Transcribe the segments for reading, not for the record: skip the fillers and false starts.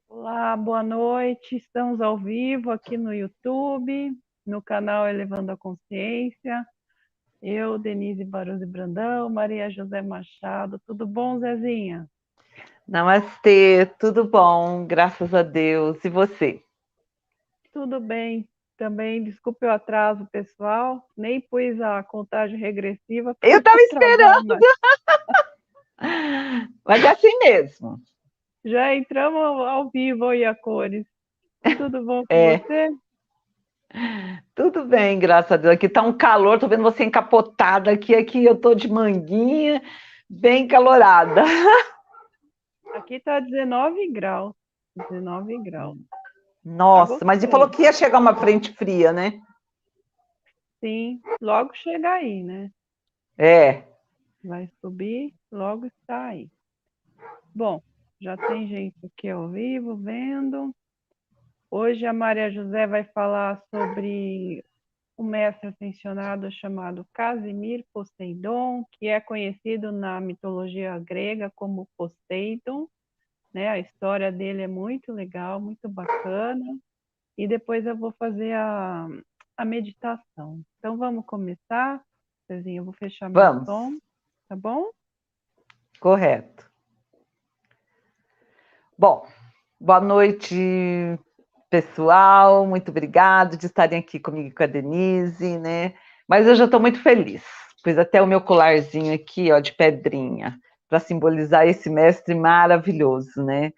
Olá, boa noite. Estamos ao vivo aqui no YouTube, no canal Elevando a Consciência. Eu, Denise Baruzzi Brandão, Maria José Machado. Tudo bom, Zezinha? Namastê, tudo bom, graças a Deus. E você? Tudo bem também. Desculpe o atraso, pessoal. Nem pus a contagem regressiva para Eu não estava atrasar esperando, mais. mas é assim mesmo. Já entramos ao vivo aí a cores. Tudo bom com É, você? tudo bem, graças a Deus. Aqui tá um calor, tô vendo você encapotada aqui eu tô de manguinha, bem calorada. Aqui está 19 graus. 19 graus. Tá Nossa, mas ele falou gostoso. que ia chegar uma frente fria, né? Sim, logo chega aí, né? É, Vai subir, logo está aí. Bom, já tem gente aqui ao vivo vendo. Hoje a Maria José vai falar sobre um mestre ascensionado chamado Casimir Poseidon, que é conhecido na mitologia grega como Poseidon, né? A história dele é muito legal, muito bacana. E depois eu vou fazer a meditação. Então vamos começar. Cezinha, eu vou fechar meu vamos, som, tá bom? correto. Bom, boa noite, pessoal. Muito obrigado de estarem aqui comigo e com a Denise, né? Mas eu já estou muito feliz. Pus até o meu colarzinho aqui, ó, de pedrinha, para simbolizar esse mestre maravilhoso, né?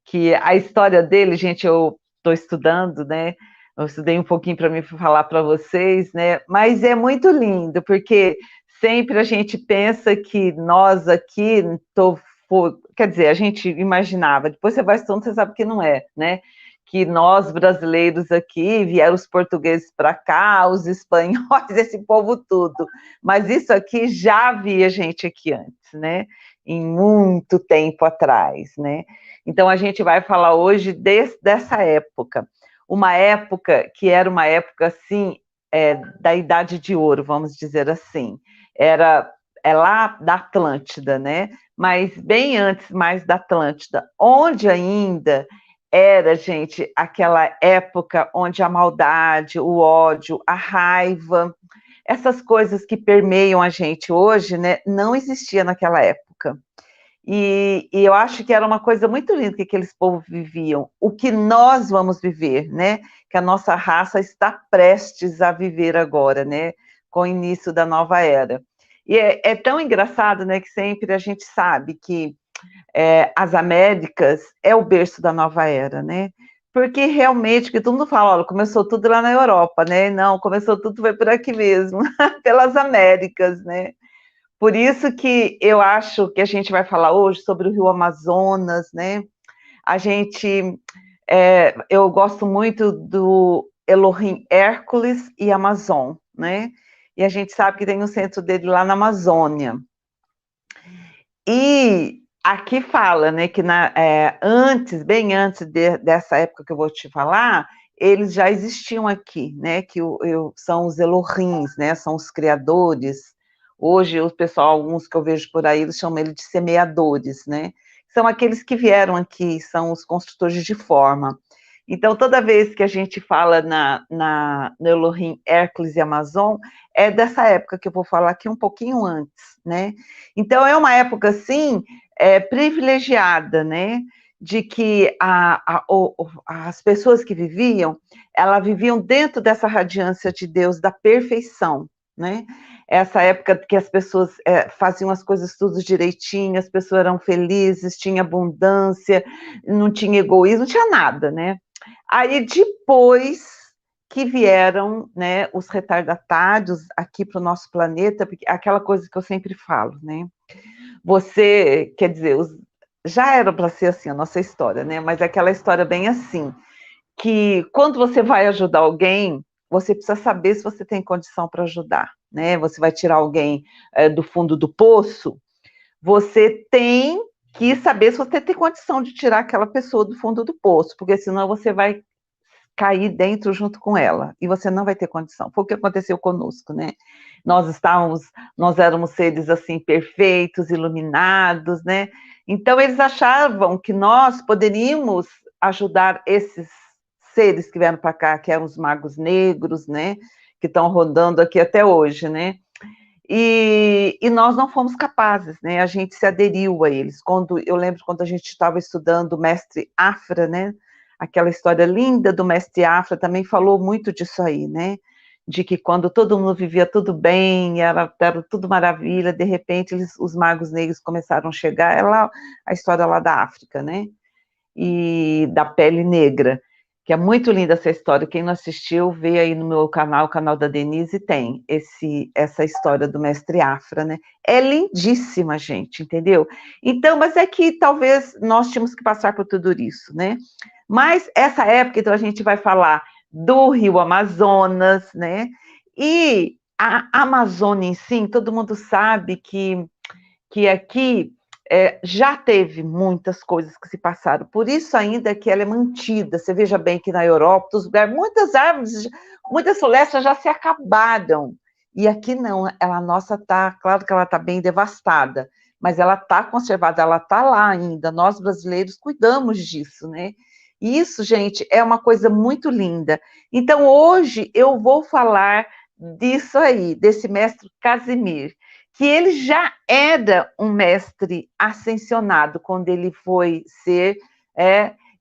Que a história dele, gente, eu estou estudando, né? Eu estudei um pouquinho para me falar para vocês, né? Mas é muito lindo, porque sempre a gente pensa que nós aqui, quer dizer, a gente imaginava, depois você vai estudando, você sabe que não é, né? Que nós brasileiros aqui, vieram os portugueses para cá, os espanhóis, esse povo tudo. Mas isso aqui já havia gente aqui antes, né? Em muito tempo atrás, né? Então, a gente vai falar hoje dessa época. Uma época que era uma época, assim, da Idade de Ouro, vamos dizer assim. É lá da Atlântida, né? Mas bem antes mais da Atlântida, onde ainda era, gente, aquela época onde a maldade, o ódio, a raiva, essas coisas que permeiam a gente hoje, né, não existia naquela época. E eu acho que era uma coisa muito linda que aqueles povos viviam, o que nós vamos viver, né? Que a nossa raça está prestes a viver agora, né? Com o início da nova era. E é tão engraçado, né? Que sempre a gente sabe que as Américas é o berço da nova era, né? Porque realmente, que todo mundo fala, olha, começou tudo lá na Europa, né? Não, começou tudo foi por aqui mesmo, pelas Américas, né? Por isso que eu acho que a gente vai falar hoje sobre o Rio Amazonas, né? A gente, eu gosto muito do Elohim Hércules e Amazon, né? E a gente sabe que tem o centro dele lá na Amazônia. E aqui fala, né, que antes, bem antes dessa época que eu vou te falar, eles já existiam aqui, né, que são os Elohims, né, são os criadores. Hoje, o pessoal, alguns que eu vejo por aí, eles chamam ele de semeadores, né, são aqueles que vieram aqui, são os construtores de forma. Então, toda vez que a gente fala no Elohim Hércules e Amazon, é dessa época que eu vou falar aqui um pouquinho antes, né? Então, é uma época, assim, privilegiada, né? De que as pessoas que viviam, elas viviam dentro dessa radiância de Deus, da perfeição, né? Essa época que as pessoas faziam as coisas tudo direitinho, as pessoas eram felizes, tinha abundância, não tinha egoísmo, não tinha nada, né? Aí, depois que vieram, né, os retardatários aqui para o nosso planeta, porque aquela coisa que eu sempre falo, né? Você, quer dizer, já era para ser assim a nossa história, né? Mas é aquela história bem assim, que quando você vai ajudar alguém, você precisa saber se você tem condição para ajudar, né? Você vai tirar alguém do fundo do poço, você tem que saber se você tem condição de tirar aquela pessoa do fundo do poço, porque senão você vai cair dentro junto com ela, e você não vai ter condição. Foi o que aconteceu conosco, né? Nós éramos seres assim perfeitos, iluminados, né? Então eles achavam que nós poderíamos ajudar esses seres que vieram para cá, que eram os magos negros, né? Que estão rodando aqui até hoje, né? E nós não fomos capazes, né? A gente se aderiu a eles. Eu lembro quando a gente estava estudando o mestre Afra, né? Aquela história linda do mestre Afra também falou muito disso aí, né? De que quando todo mundo vivia tudo bem, era tudo maravilha, de repente os magos negros começaram a chegar, é lá a história lá da África, né? E da pele negra, que é muito linda essa história. Quem não assistiu, vê aí no meu canal, o canal da Denise, tem essa história do mestre Afra, né? É lindíssima, gente, entendeu? Então, mas é que talvez nós tínhamos que passar por tudo isso, né? Mas essa época, então, a gente vai falar do Rio Amazonas, né? E a Amazônia em si, todo mundo sabe que aqui já teve muitas coisas que se passaram, por isso ainda que ela é mantida. Você veja bem que na Europa, muitas árvores, muitas florestas já se acabaram, e aqui não, a nossa está, claro que ela está bem devastada, mas ela está conservada, ela está lá ainda, nós brasileiros cuidamos disso, né? E isso, gente, é uma coisa muito linda. Então, hoje eu vou falar disso aí, desse mestre Casimir, que ele já era um mestre ascensionado quando ele foi ser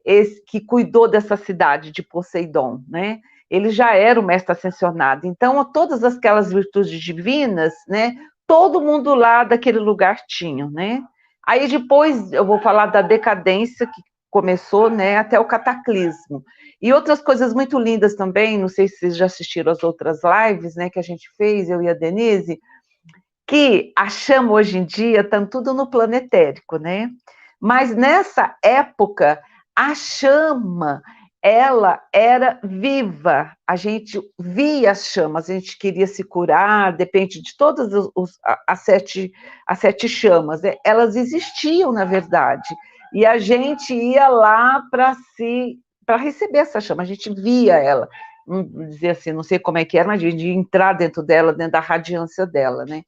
esse que cuidou dessa cidade de Poseidon, né? Ele já era o mestre ascensionado. Então, todas aquelas virtudes divinas, né? Todo mundo lá daquele lugar tinha, né? Aí depois eu vou falar da decadência que começou, né? Até o cataclismo. E outras coisas muito lindas também, não sei se vocês já assistiram as outras lives, né? Que a gente fez, eu e a Denise, que a chama hoje em dia está tudo no planetérico, né? Mas nessa época, a chama, ela era viva, a gente via as chamas, a gente queria se curar, depende de todas as sete chamas, né? Elas existiam, na verdade, e a gente ia lá para receber essa chama, a gente via ela, dizer assim, não sei como é que era, mas de entrar dentro dela, dentro da radiância dela, né?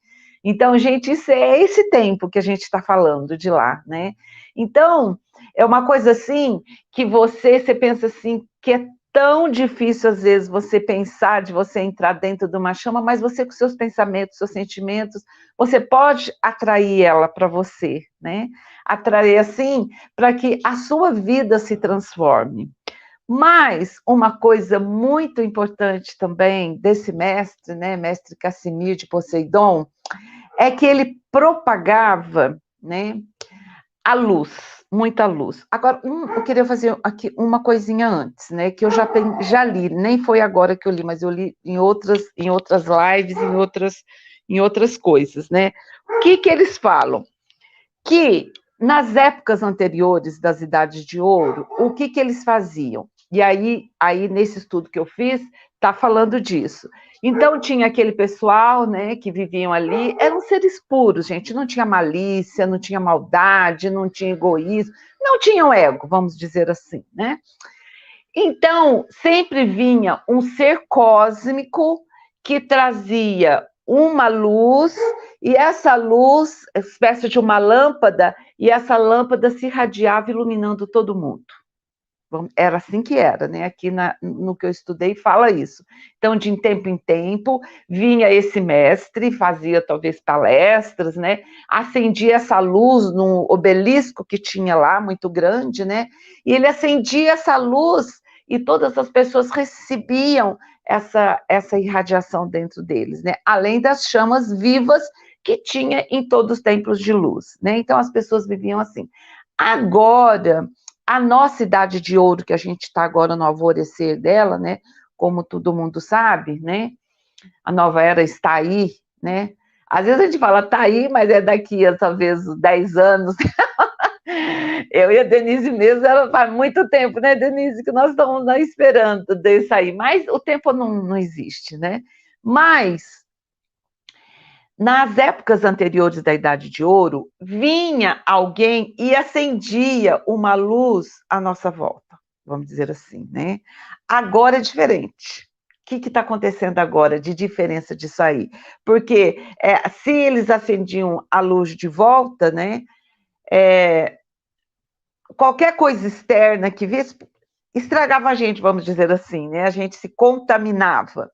Então, gente, isso é esse tempo que a gente está falando de lá, né? Então, é uma coisa assim que você pensa assim, que é tão difícil às vezes você pensar de você entrar dentro de uma chama, mas você com seus pensamentos, seus sentimentos, você pode atrair ela para você, né? Atrair assim, para que a sua vida se transforme. Mas uma coisa muito importante também desse mestre, né, mestre Casimir de Poseidon, é que ele propagava, né, a luz, muita luz. Agora, eu queria fazer aqui uma coisinha antes, né, que eu já li, nem foi agora que eu li, mas eu li em outras lives, em outras coisas, né. O que eles falam? Que nas épocas anteriores das Idades de Ouro, o que eles faziam? E aí nesse estudo que eu fiz, está falando disso. Então, tinha aquele pessoal, né, que viviam ali, eram seres puros, gente, não tinha malícia, não tinha maldade, não tinha egoísmo, não tinham ego, vamos dizer assim, né? Então, sempre vinha um ser cósmico que trazia uma luz, e essa luz, espécie de uma lâmpada, e essa lâmpada se irradiava iluminando todo mundo. Era assim que era, né? Aqui no que eu estudei fala isso. Então, de tempo em tempo, vinha esse mestre, fazia talvez palestras, né? Acendia essa luz num obelisco que tinha lá, muito grande, né? E ele acendia essa luz e todas as pessoas recebiam essa irradiação dentro deles, né? Além das chamas vivas que tinha em todos os templos de luz, né? Então, as pessoas viviam assim. Agora, a nossa idade de ouro, que a gente está agora no alvorecer dela, né? Como todo mundo sabe, né? A nova era está aí, né? Às vezes a gente fala, está aí, mas é daqui a talvez 10 anos. Eu e a Denise mesmo, ela faz muito tempo, né, Denise, que nós estamos esperando desse aí. Mas o tempo não existe, né? Mas nas épocas anteriores da Idade de Ouro, vinha alguém e acendia uma luz à nossa volta, vamos dizer assim, né? Agora é diferente. O que está acontecendo agora de diferença disso aí? Porque se eles acendiam a luz de volta, né? qualquer coisa externa que visse, estragava a gente, vamos dizer assim, né? A gente se contaminava.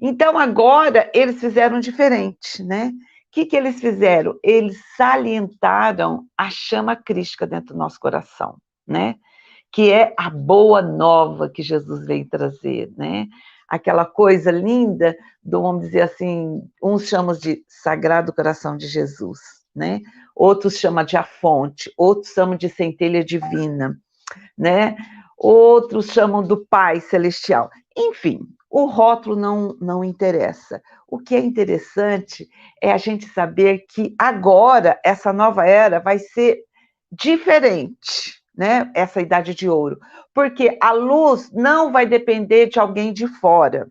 Então, agora, eles fizeram diferente, né? O que eles fizeram? Eles salientaram a chama crística dentro do nosso coração, né? Que é a boa nova que Jesus veio trazer, né? Aquela coisa linda do, vamos dizer assim, uns chamam de Sagrado Coração de Jesus, né? Outros chamam de a fonte, outros chamam de centelha divina, né? Outros chamam do Pai Celestial. Enfim, o rótulo não interessa. O que é interessante é a gente saber que agora, essa nova era vai ser diferente, né? Essa idade de ouro. Porque a luz não vai depender de alguém de fora.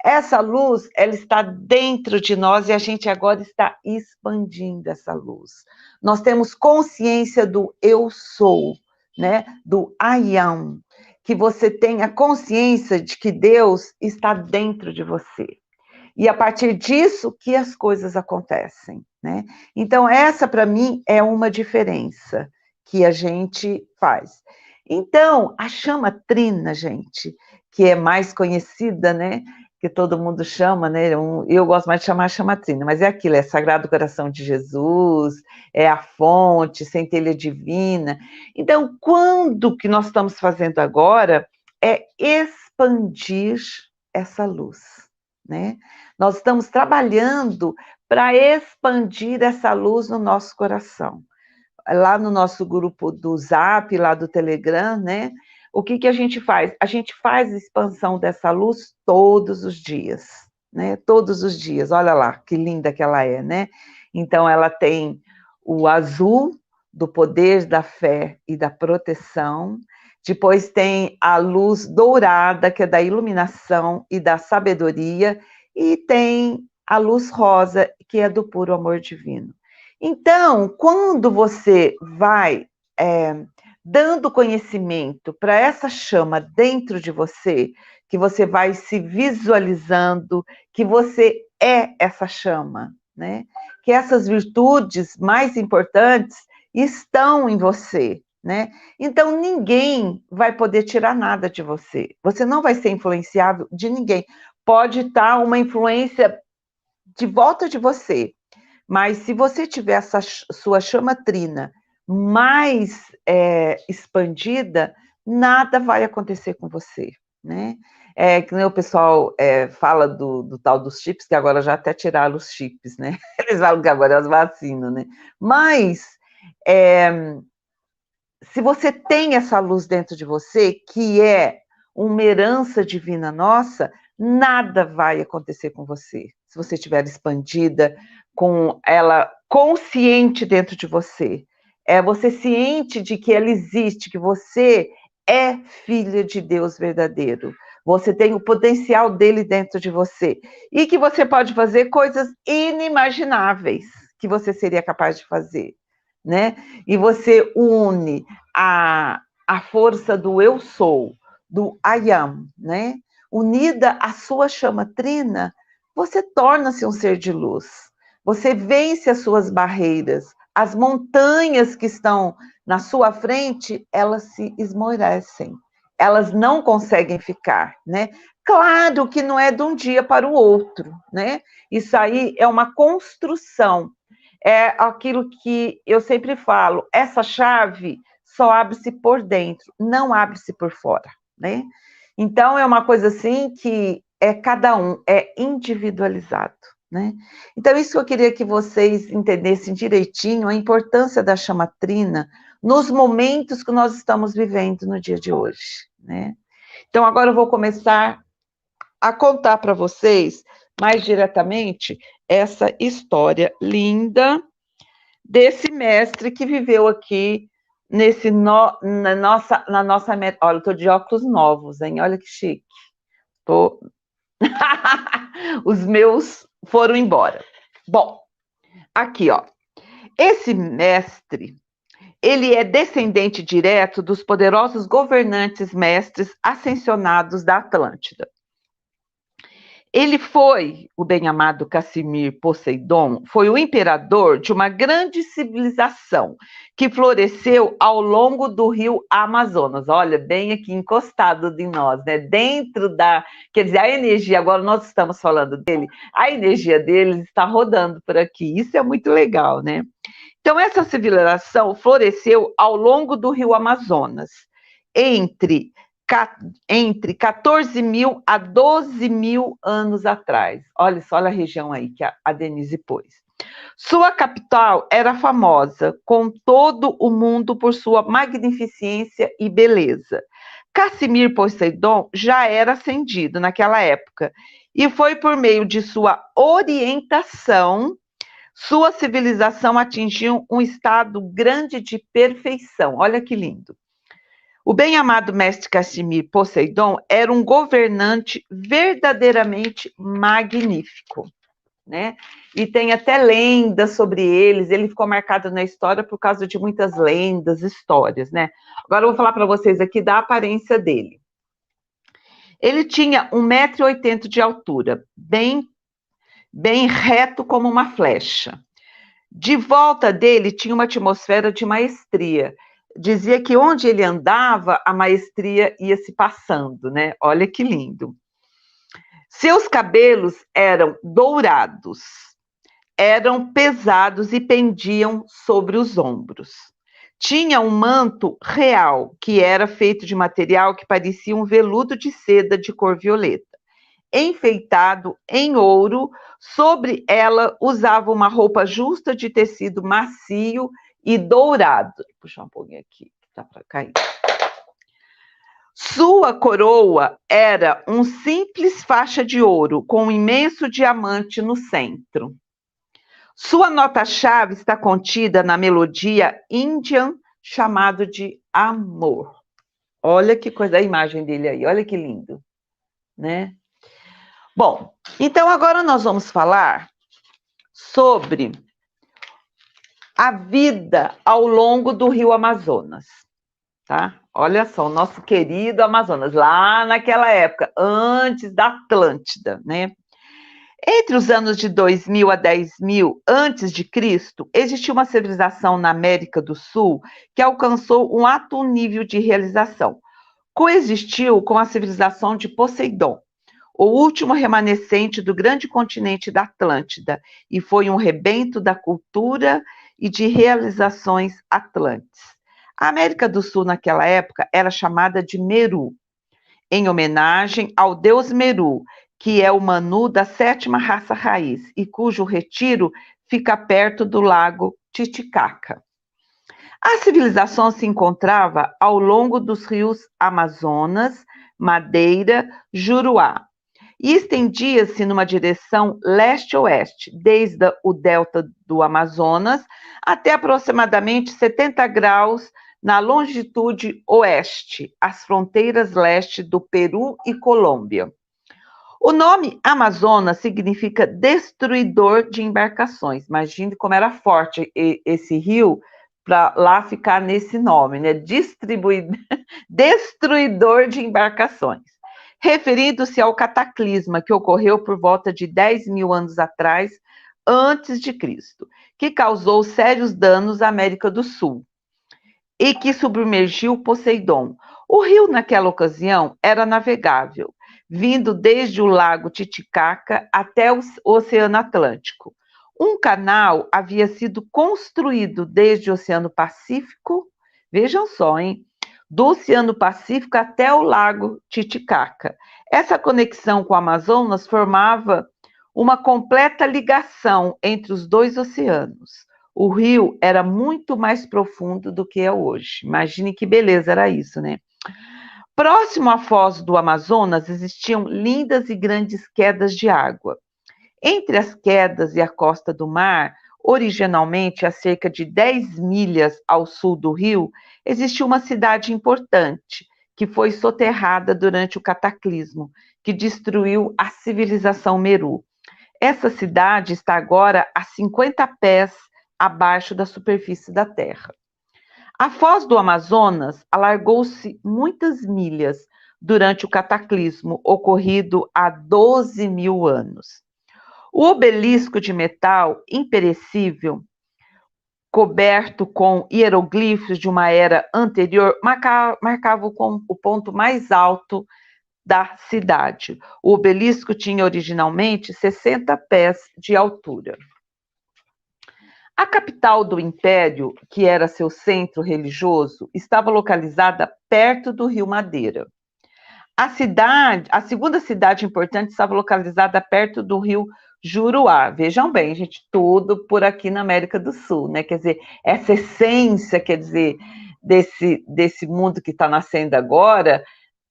Essa luz, ela está dentro de nós e a gente agora está expandindo essa luz. Nós temos consciência do eu sou, né? Do I am. Que você tenha consciência de que Deus está dentro de você. E a partir disso que as coisas acontecem, né? Então, essa para mim é uma diferença que a gente faz. Então, a chama trina, gente, que é mais conhecida, né? Que todo mundo chama, né? Eu gosto mais de chamar a chama trina, mas é aquilo, é Sagrado Coração de Jesus, é a fonte, centelha divina. Então, quando que nós estamos fazendo agora é expandir essa luz, né? Nós estamos trabalhando para expandir essa luz no nosso coração. Lá no nosso grupo do Zap, lá do Telegram, né? O que a gente faz? A gente faz a expansão dessa luz todos os dias, né? Todos os dias. Olha lá, que linda que ela é, né? Então, ela tem o azul do poder da fé e da proteção. Depois tem a luz dourada, que é da iluminação e da sabedoria. E tem a luz rosa, que é do puro amor divino. Então, quando você vai dando conhecimento para essa chama dentro de você, que você vai se visualizando, que você é essa chama, né? Que essas virtudes mais importantes estão em você, né? Então, ninguém vai poder tirar nada de você. Você não vai ser influenciável de ninguém. Pode estar uma influência de volta de você, mas se você tiver essa sua chama trina mais expandida, nada vai acontecer com você, né? Que nem o pessoal fala do tal dos chips, que agora já até tiraram os chips, né? Eles falam que agora é as vacinas, né? Mas se você tem essa luz dentro de você, que é uma herança divina nossa, nada vai acontecer com você. Se você estiver expandida, com ela consciente dentro de você. Você ciente de que ela existe, que você é filha de Deus verdadeiro. Você tem o potencial dele dentro de você. E que você pode fazer coisas inimagináveis que você seria capaz de fazer, né? E você une a força do eu sou, do I am, né? Unida à sua chama trina, você torna-se um ser de luz. Você vence as suas barreiras. As montanhas que estão na sua frente, elas se esmorecem. Elas não conseguem ficar, né? Claro que não é de um dia para o outro, né? Isso aí é uma construção. É aquilo que eu sempre falo, essa chave só abre-se por dentro, não abre-se por fora, né? Então, é uma coisa assim que é cada um, é individualizado, né? Então, isso que eu queria que vocês entendessem direitinho, a importância da chama trina nos momentos que nós estamos vivendo no dia de hoje, né? Então, agora eu vou começar a contar para vocês, mais diretamente, essa história linda desse mestre que viveu aqui na nossa olha, eu estou de óculos novos, hein? Olha que chique. Os meus foram embora. Bom, aqui, ó. Esse mestre, ele é descendente direto dos poderosos governantes mestres ascensionados da Atlântida. O bem-amado Cassimir Poseidon, foi o imperador de uma grande civilização que floresceu ao longo do rio Amazonas. Olha, bem aqui encostado de nós, né? Quer dizer, a energia, agora nós estamos falando dele, a energia deles está rodando por aqui. Isso é muito legal, né? Então, essa civilização floresceu ao longo do rio Amazonas, entre 14.000 a 12.000 anos atrás. Olha só a região aí que a Denise pôs. Sua capital era famosa com todo o mundo por sua magnificência e beleza. Cassimir Poseidon já era ascendido naquela época e foi por meio de sua orientação sua civilização atingiu um estado grande de perfeição. Olha que lindo. O bem-amado mestre Cassimir Poseidon era um governante verdadeiramente magnífico, né? E tem até lendas sobre eles, ele ficou marcado na história por causa de muitas lendas, histórias, né? Agora eu vou falar para vocês aqui da aparência dele. Ele tinha 1,80 m de altura, bem reto como uma flecha. De volta dele tinha uma atmosfera de maestria. Dizia que onde ele andava, a maestria ia se passando, né? Olha que lindo. Seus cabelos eram dourados, eram pesados e pendiam sobre os ombros. Tinha um manto real, que era feito de material que parecia um veludo de seda de cor violeta. Enfeitado em ouro, sobre ela usava uma roupa justa de tecido macio e dourado. Vou puxar um pouquinho aqui, que tá para cair. Sua coroa era um simples faixa de ouro com um imenso diamante no centro. Sua nota-chave está contida na melodia Indian chamado de amor. Olha que coisa, a imagem dele aí, olha que lindo, né? Bom, então agora nós vamos falar sobre a vida ao longo do rio Amazonas, tá? Olha só, o nosso querido Amazonas, lá naquela época, antes da Atlântida, né? Entre os anos de 2000 a 10.000 antes de Cristo, existiu uma civilização na América do Sul que alcançou um alto nível de realização. Coexistiu com a civilização de Poseidon, o último remanescente do grande continente da Atlântida, e foi um rebento da cultura e de realizações atlantes. A América do Sul, naquela época, era chamada de Meru, em homenagem ao deus Meru, que é o Manu da 7ª raça raiz, e cujo retiro fica perto do lago Titicaca. A civilização se encontrava ao longo dos rios Amazonas, Madeira, Juruá, e estendia-se numa direção leste-oeste, desde o delta do Amazonas até aproximadamente 70 graus na longitude oeste, as fronteiras leste do Peru e Colômbia. O nome Amazonas significa destruidor de embarcações. Imagine como era forte esse rio para lá ficar nesse nome, né? Destruidor de embarcações, referindo-se ao cataclisma que ocorreu por volta de 10.000 anos atrás, antes de Cristo, que causou sérios danos à América do Sul e que submergiu Poseidon. O rio, naquela ocasião, era navegável, vindo desde o lago Titicaca até o Oceano Atlântico. Um canal havia sido construído desde o Oceano Pacífico, vejam só, hein? Do Oceano Pacífico até o lago Titicaca. Essa conexão com o Amazonas formava uma completa ligação entre os dois oceanos. O rio era muito mais profundo do que é hoje. Imagine que beleza era isso, né? Próximo à foz do Amazonas existiam lindas e grandes quedas de água. Entre as quedas e a costa do mar, originalmente a cerca de 10 milhas ao sul do rio, existiu uma cidade importante, que foi soterrada durante o cataclismo, que destruiu a civilização Meru. Essa cidade está agora a 50 pés abaixo da superfície da Terra. A foz do Amazonas alargou-se muitas milhas, durante o cataclismo, ocorrido há 12 mil anos. O obelisco de metal imperecível, coberto com hieroglifos de uma era anterior, marcava o ponto mais alto da cidade. O obelisco tinha originalmente 60 pés de altura. A capital do império, que era seu centro religioso, estava localizada perto do rio Madeira. A segunda cidade importante estava localizada perto do rio Juruá. Vejam bem, gente, tudo por aqui na América do Sul, né? Quer dizer, essa essência, quer dizer, desse mundo que está nascendo agora,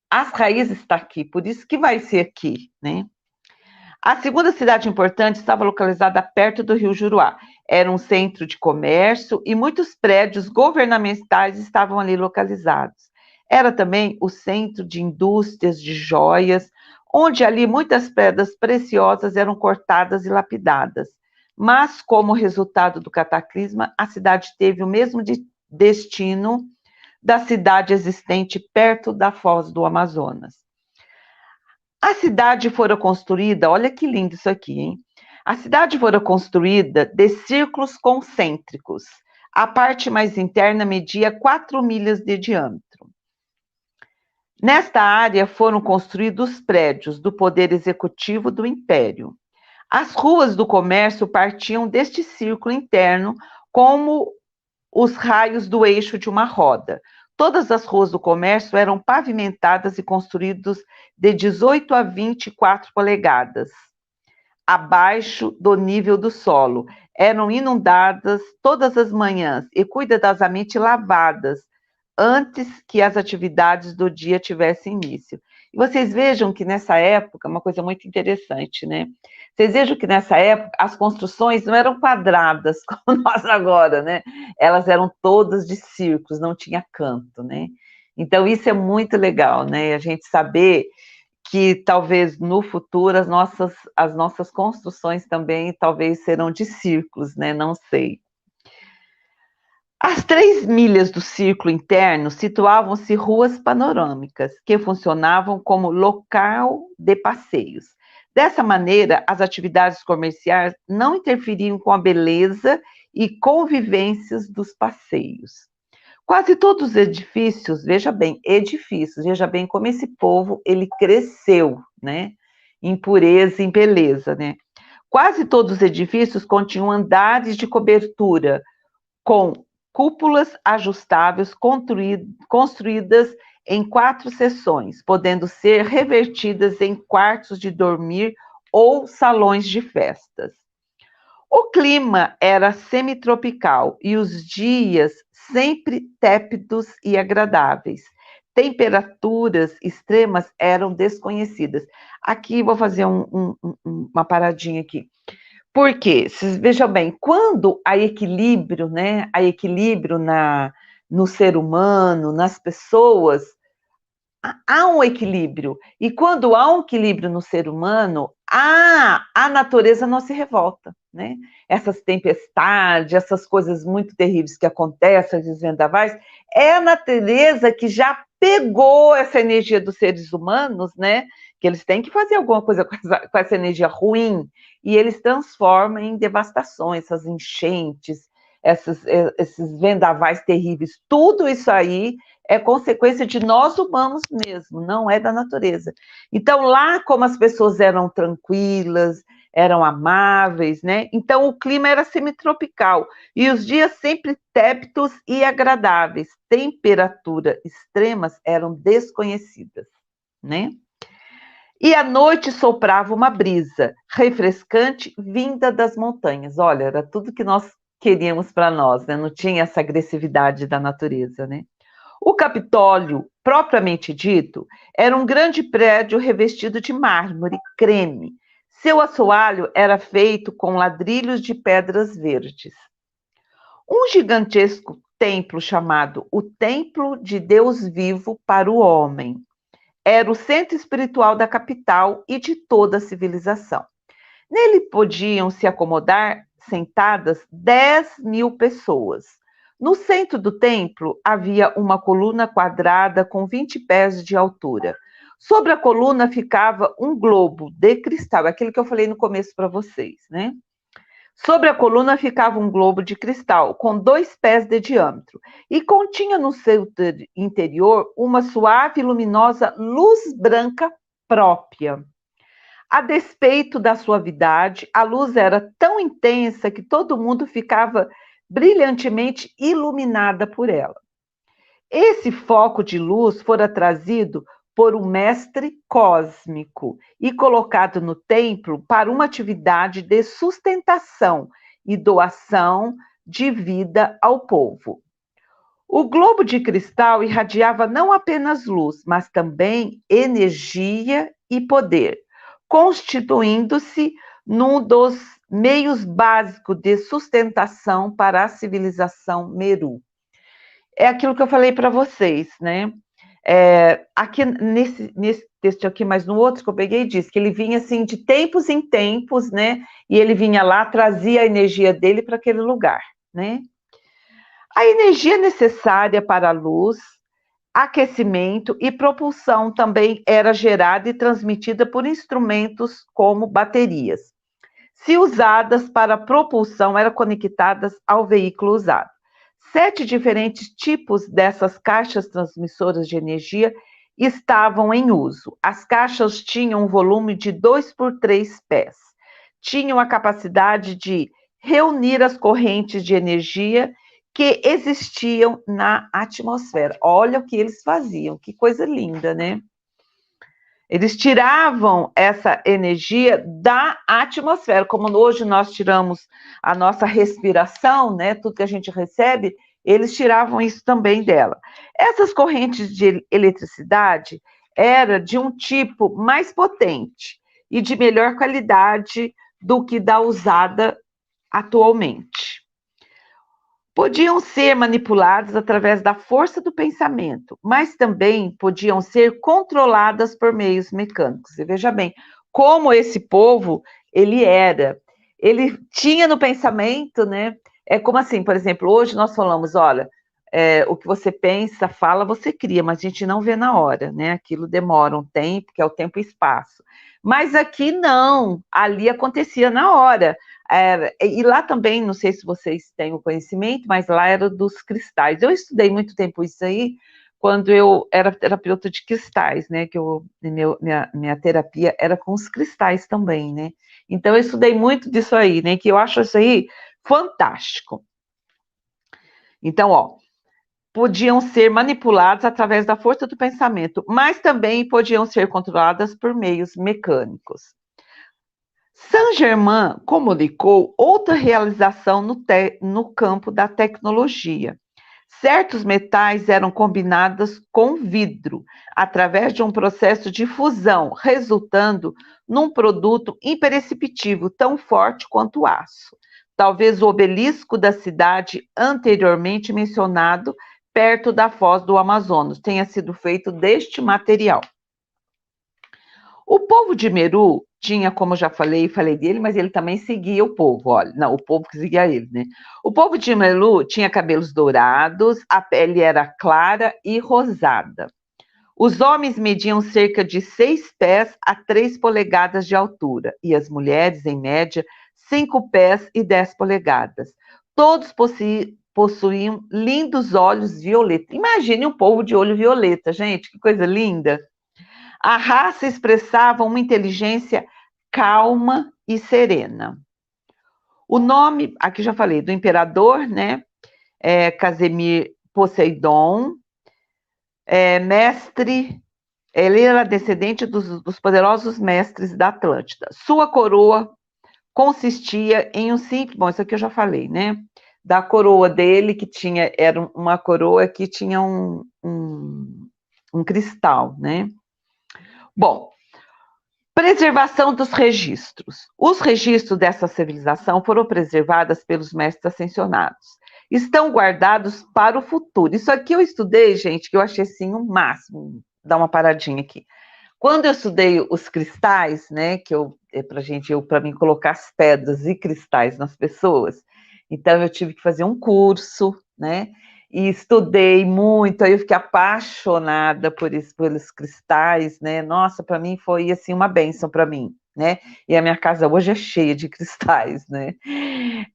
as raízes estão aqui, por isso que vai ser aqui, né? A segunda cidade importante estava localizada perto do rio Juruá. Era um centro de comércio e muitos prédios governamentais estavam ali localizados. Era também o centro de indústrias de joias, onde ali muitas pedras preciosas eram cortadas e lapidadas. Mas, como resultado do cataclisma, a cidade teve o mesmo destino da cidade existente perto da foz do Amazonas. A cidade fora construída, olha que lindo isso aqui, hein? A cidade fora construída de círculos concêntricos. A parte mais interna media 4 milhas de diâmetro. Nesta área foram construídos prédios do poder executivo do império. As ruas do comércio partiam deste círculo interno como os raios do eixo de uma roda. Todas as ruas do comércio eram pavimentadas e construídas de 18 a 24 polegadas, abaixo do nível do solo. Eram inundadas todas as manhãs e cuidadosamente lavadas antes que as atividades do dia tivessem início. E vocês vejam que nessa época, uma coisa muito interessante, né? Vocês vejam que nessa época as construções não eram quadradas como nós agora, né? Elas eram todas de círculos, não tinha canto, né? Então isso é muito legal, né? A gente saber que talvez no futuro as nossas construções também talvez serão de círculos, né? Não sei. Às 3 milhas do círculo interno situavam-se ruas panorâmicas, que funcionavam como local de passeios. Dessa maneira, as atividades comerciais não interferiam com a beleza e convivências dos passeios. Quase todos os edifícios, veja bem como esse povo ele cresceu, né? Em pureza, em beleza, né? Quase todos os edifícios continham andares de cobertura com cúpulas ajustáveis construídas em 4 seções, podendo ser revertidas em quartos de dormir ou salões de festas. O clima era semitropical e os dias sempre tépidos e agradáveis. Temperaturas extremas eram desconhecidas. Aqui vou fazer uma paradinha aqui. Por quê? Vocês vejam bem, quando há equilíbrio, né? Há equilíbrio no ser humano, nas pessoas, há um equilíbrio. E quando há um equilíbrio no ser humano, a natureza não se revolta, né? Essas tempestades, essas coisas muito terríveis que acontecem, esses vendavais, é a natureza que já pegou essa energia dos seres humanos, né? Que eles têm que fazer alguma coisa com essa energia ruim, e eles transformam em devastações, essas enchentes, esses vendavais terríveis, tudo isso aí é consequência de nós humanos mesmo, não é da natureza. Então, lá, como as pessoas eram tranquilas, eram amáveis, né? Então, o clima era semitropical e os dias sempre tépidos e agradáveis. Temperaturas extremas eram desconhecidas, né? E à noite soprava uma brisa refrescante vinda das montanhas. Olha, era tudo que nós queríamos para nós, né? Não tinha essa agressividade da natureza, né? O Capitólio, propriamente dito, era um grande prédio revestido de mármore creme. Seu assoalho era feito com ladrilhos de pedras verdes. Um gigantesco templo chamado o Templo de Deus Vivo para o Homem era o centro espiritual da capital e de toda a civilização. Nele podiam se acomodar sentadas 10 mil pessoas. No centro do templo havia uma coluna quadrada com 20 pés de altura. Sobre a coluna ficava um globo de cristal, aquilo que eu falei no começo para vocês, né? Sobre a coluna ficava um globo de cristal com 2 pés de diâmetro e continha no seu interior uma suave e luminosa luz branca própria. A despeito da suavidade, a luz era tão intensa que todo mundo ficava brilhantemente iluminada por ela. Esse foco de luz fora trazido por um mestre cósmico e colocado no templo para uma atividade de sustentação e doação de vida ao povo. O globo de cristal irradiava não apenas luz, mas também energia e poder, constituindo-se num dos meios básicos de sustentação para a civilização Meru. É aquilo que eu falei para vocês, né? Aqui nesse texto aqui, mas no outro que eu peguei, diz que ele vinha assim de tempos em tempos, né? E ele vinha lá, trazia a energia dele para aquele lugar, né? A energia necessária para a luz, aquecimento e propulsão também era gerada e transmitida por instrumentos como baterias. Se usadas para propulsão, eram conectadas ao veículo usado. 7 diferentes tipos dessas caixas transmissoras de energia estavam em uso. As caixas tinham um volume de 2 por 3 pés. Tinham a capacidade de reunir as correntes de energia que existiam na atmosfera. Olha o que eles faziam, que coisa linda, né? Eles tiravam essa energia da atmosfera, como hoje nós tiramos a nossa respiração, né? Tudo que a gente recebe, eles tiravam isso também dela. Essas correntes de eletricidade eram de um tipo mais potente e de melhor qualidade do que da usada atualmente. Podiam ser manipuladas através da força do pensamento, mas também podiam ser controladas por meios mecânicos. E veja bem, como esse povo, ele tinha no pensamento, né? É como assim, por exemplo, hoje nós falamos, olha, o que você pensa, fala, você cria, mas a gente não vê na hora, né? Aquilo demora um tempo, que é o tempo e espaço. Mas aqui não, ali acontecia na hora. E lá também, não sei se vocês têm o conhecimento, mas lá era dos cristais. Eu estudei muito tempo isso aí, quando eu era terapeuta de cristais, né? Que minha terapia era com os cristais também, né? Então, eu estudei muito disso aí, né? Que eu acho isso aí fantástico. Então, ó, podiam ser manipuladas através da força do pensamento, mas também podiam ser controladas por meios mecânicos. Saint-Germain comunicou outra realização no campo da tecnologia. Certos metais eram combinados com vidro, através de um processo de fusão, resultando num produto imperceptível, tão forte quanto o aço. Talvez o obelisco da cidade anteriormente mencionado, perto da foz do Amazonas, tenha sido feito deste material. O povo de Meru tinha, como eu já falei dele, mas ele também seguia o povo, olha, não, o povo que seguia ele, né? O povo de Meru tinha cabelos dourados, a pele era clara e rosada. Os homens mediam cerca de 6 pés a 3 polegadas de altura, e as mulheres, em média, 5 pés e 10 polegadas. Todos possuíam lindos olhos violetas. Imagine um povo de olho violeta, gente, que coisa linda! A raça expressava uma inteligência calma e serena. O nome, aqui já falei, do imperador, né? Casimir Poseidon, mestre, ele era descendente dos poderosos mestres da Atlântida. Sua coroa consistia em um simples, bom, isso aqui eu já falei, né? Da coroa dele, que era uma coroa que tinha um cristal, né? Bom, preservação dos registros. Os registros dessa civilização foram preservados pelos mestres ascensionados. Estão guardados para o futuro. Isso aqui eu estudei, gente, que eu achei assim o máximo. Dá uma paradinha aqui. Quando eu estudei os cristais, né, que para mim colocar as pedras e cristais nas pessoas, então eu tive que fazer um curso, né? e estudei muito, aí eu fiquei apaixonada por isso, pelos cristais, né? Nossa, para mim foi assim uma bênção para mim, né? E a minha casa hoje é cheia de cristais, né?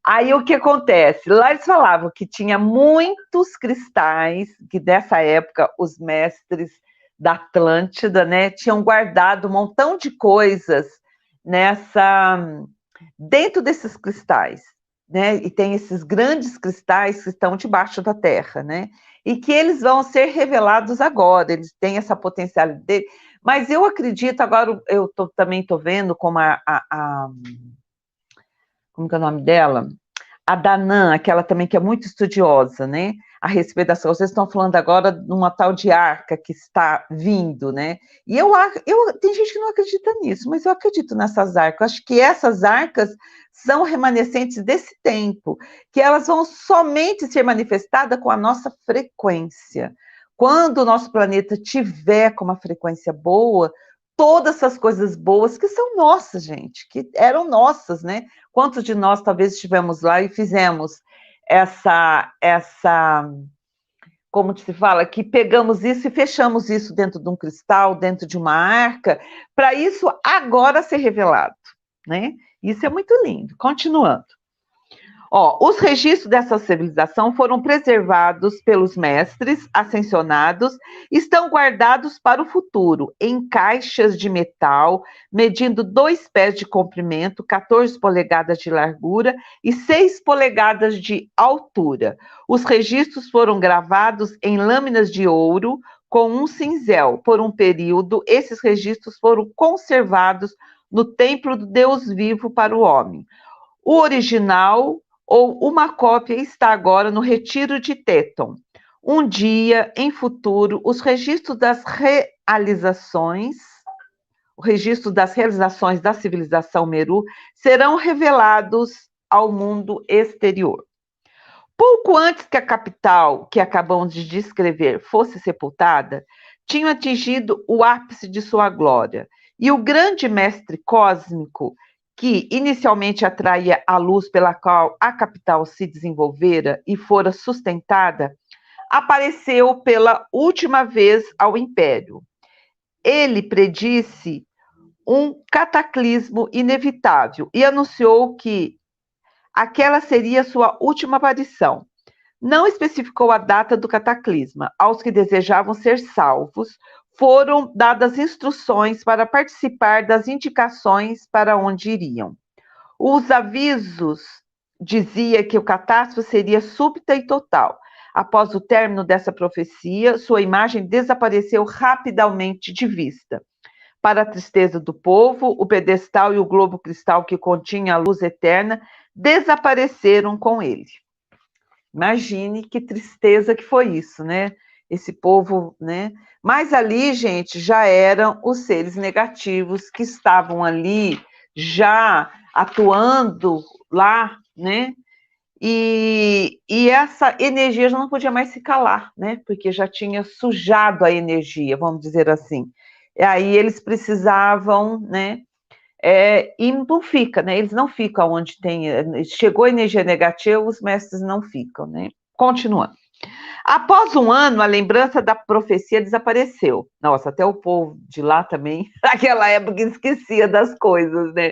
Aí o que acontece? Lá eles falavam que tinha muitos cristais, que dessa época os mestres da Atlântida, né, tinham guardado um montão de coisas nessa dentro desses cristais, né? E tem esses grandes cristais que estão debaixo da terra, né? E que eles vão ser revelados agora, eles têm essa potencialidade. Mas eu acredito, agora também estou vendo como como que é o nome dela? A Danã, aquela também que é muito estudiosa, né? A respeito das coisas, vocês estão falando agora de uma tal de arca que está vindo, né? E tem gente que não acredita nisso, mas eu acredito nessas arcas. Eu acho que essas arcas são remanescentes desse tempo, que elas vão somente ser manifestadas com a nossa frequência. Quando o nosso planeta tiver com uma frequência boa, todas essas coisas boas que são nossas, gente, que eram nossas, né? Quantos de nós talvez estivemos lá e fizemos como se fala, que pegamos isso e fechamos isso dentro de um cristal, dentro de uma arca, para isso agora ser revelado, né? Isso é muito lindo. Continuando. Ó, os registros dessa civilização foram preservados pelos mestres ascensionados, estão guardados para o futuro, em caixas de metal, medindo 2 pés de comprimento, 14 polegadas de largura e 6 polegadas de altura. Os registros foram gravados em lâminas de ouro com um cinzel. Por um período, esses registros foram conservados no templo do Deus vivo para o homem. O original ou uma cópia está agora no retiro de Teton. Um dia, em futuro, os registros das realizações da civilização Meru serão revelados ao mundo exterior. Pouco antes que a capital, que acabamos de descrever, fosse sepultada, tinham atingido o ápice de sua glória, e o grande mestre cósmico, que inicialmente atraía a luz pela qual a capital se desenvolvera e fora sustentada, apareceu pela última vez ao império. Ele predisse um cataclismo inevitável e anunciou que aquela seria sua última aparição. Não especificou a data do cataclisma. Aos que desejavam ser salvos, foram dadas instruções para participar das indicações para onde iriam. Os avisos diziam que o catástrofe seria súbita e total. Após o término dessa profecia, sua imagem desapareceu rapidamente de vista. Para a tristeza do povo, o pedestal e o globo cristal que continha a luz eterna desapareceram com ele. Imagine que tristeza que foi isso, né? Esse povo, né? Mas ali, gente, já eram os seres negativos que estavam ali já atuando lá, né? E essa energia já não podia mais se calar, né? Porque já tinha sujado a energia, vamos dizer assim. E aí eles precisavam, né? E não fica, né? Eles não ficam onde tem. Chegou a energia negativa, os mestres não ficam, né? Continuando. Após um ano, a lembrança da profecia desapareceu. Nossa, até o povo de lá também, naquela época, esquecia das coisas, né?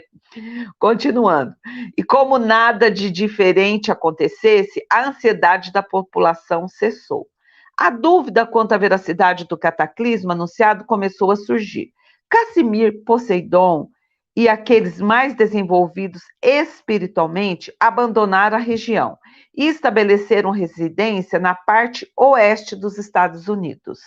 Continuando. E como nada de diferente acontecesse, a ansiedade da população cessou. A dúvida quanto à veracidade do cataclismo anunciado começou a surgir. Casimir, Poseidon e aqueles mais desenvolvidos espiritualmente abandonaram a região e estabeleceram residência na parte oeste dos Estados Unidos.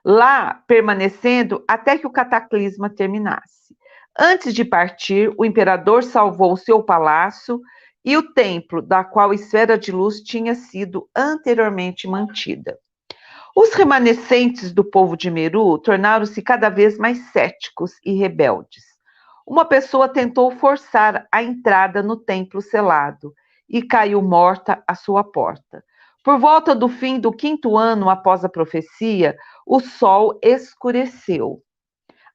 Lá, permanecendo até que o cataclisma terminasse. Antes de partir, o imperador salvou seu palácio e o templo, da qual a esfera de luz tinha sido anteriormente mantida. Os remanescentes do povo de Meru tornaram-se cada vez mais céticos e rebeldes. Uma pessoa tentou forçar a entrada no templo selado e caiu morta à sua porta. Por volta do fim do 5º ano após a profecia, o sol escureceu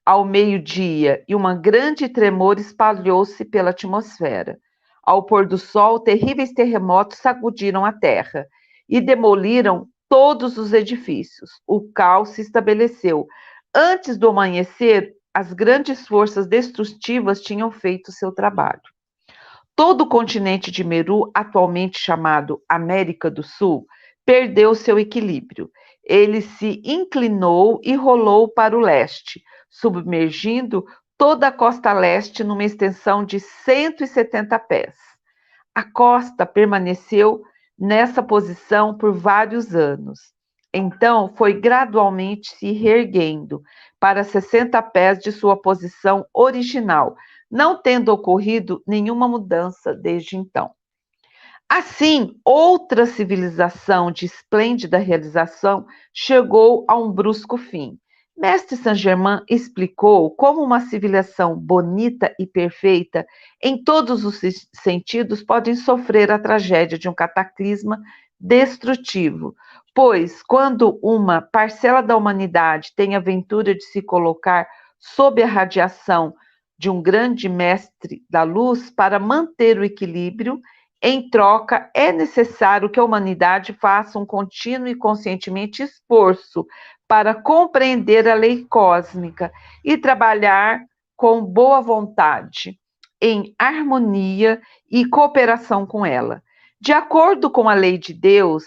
ao meio-dia e um grande tremor espalhou-se pela atmosfera. Ao pôr do sol, terríveis terremotos sacudiram a terra e demoliram todos os edifícios. O caos se estabeleceu. Antes do amanhecer, as grandes forças destrutivas tinham feito seu trabalho. Todo o continente de Meru, atualmente chamado América do Sul, perdeu seu equilíbrio. Ele se inclinou e rolou para o leste, submergindo toda a costa leste numa extensão de 170 pés. A costa permaneceu nessa posição por vários anos. Então, foi gradualmente se reerguendo para 60 pés de sua posição original, não tendo ocorrido nenhuma mudança desde então. Assim, outra civilização de esplêndida realização chegou a um brusco fim. Mestre Saint-Germain explicou como uma civilização bonita e perfeita, em todos os sentidos, pode sofrer a tragédia de um cataclisma destrutivo, pois quando uma parcela da humanidade tem a ventura de se colocar sob a radiação de um grande mestre da luz para manter o equilíbrio, em troca, é necessário que a humanidade faça um contínuo e conscientemente esforço para compreender a lei cósmica e trabalhar com boa vontade, em harmonia e cooperação com ela. De acordo com a lei de Deus,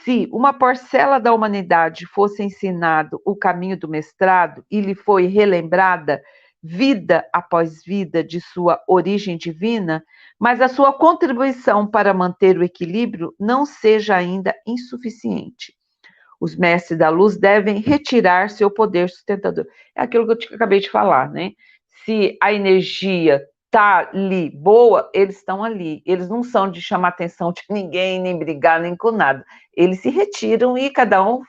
se uma parcela da humanidade fosse ensinado o caminho do mestrado e lhe foi relembrada vida após vida de sua origem divina, mas a sua contribuição para manter o equilíbrio não seja ainda insuficiente. Os mestres da luz devem retirar seu poder sustentador. É aquilo que eu acabei de falar, né? Se a energia está ali boa, eles estão ali. Eles não são de chamar atenção de ninguém, nem brigar, nem com nada. Eles se retiram e cada um...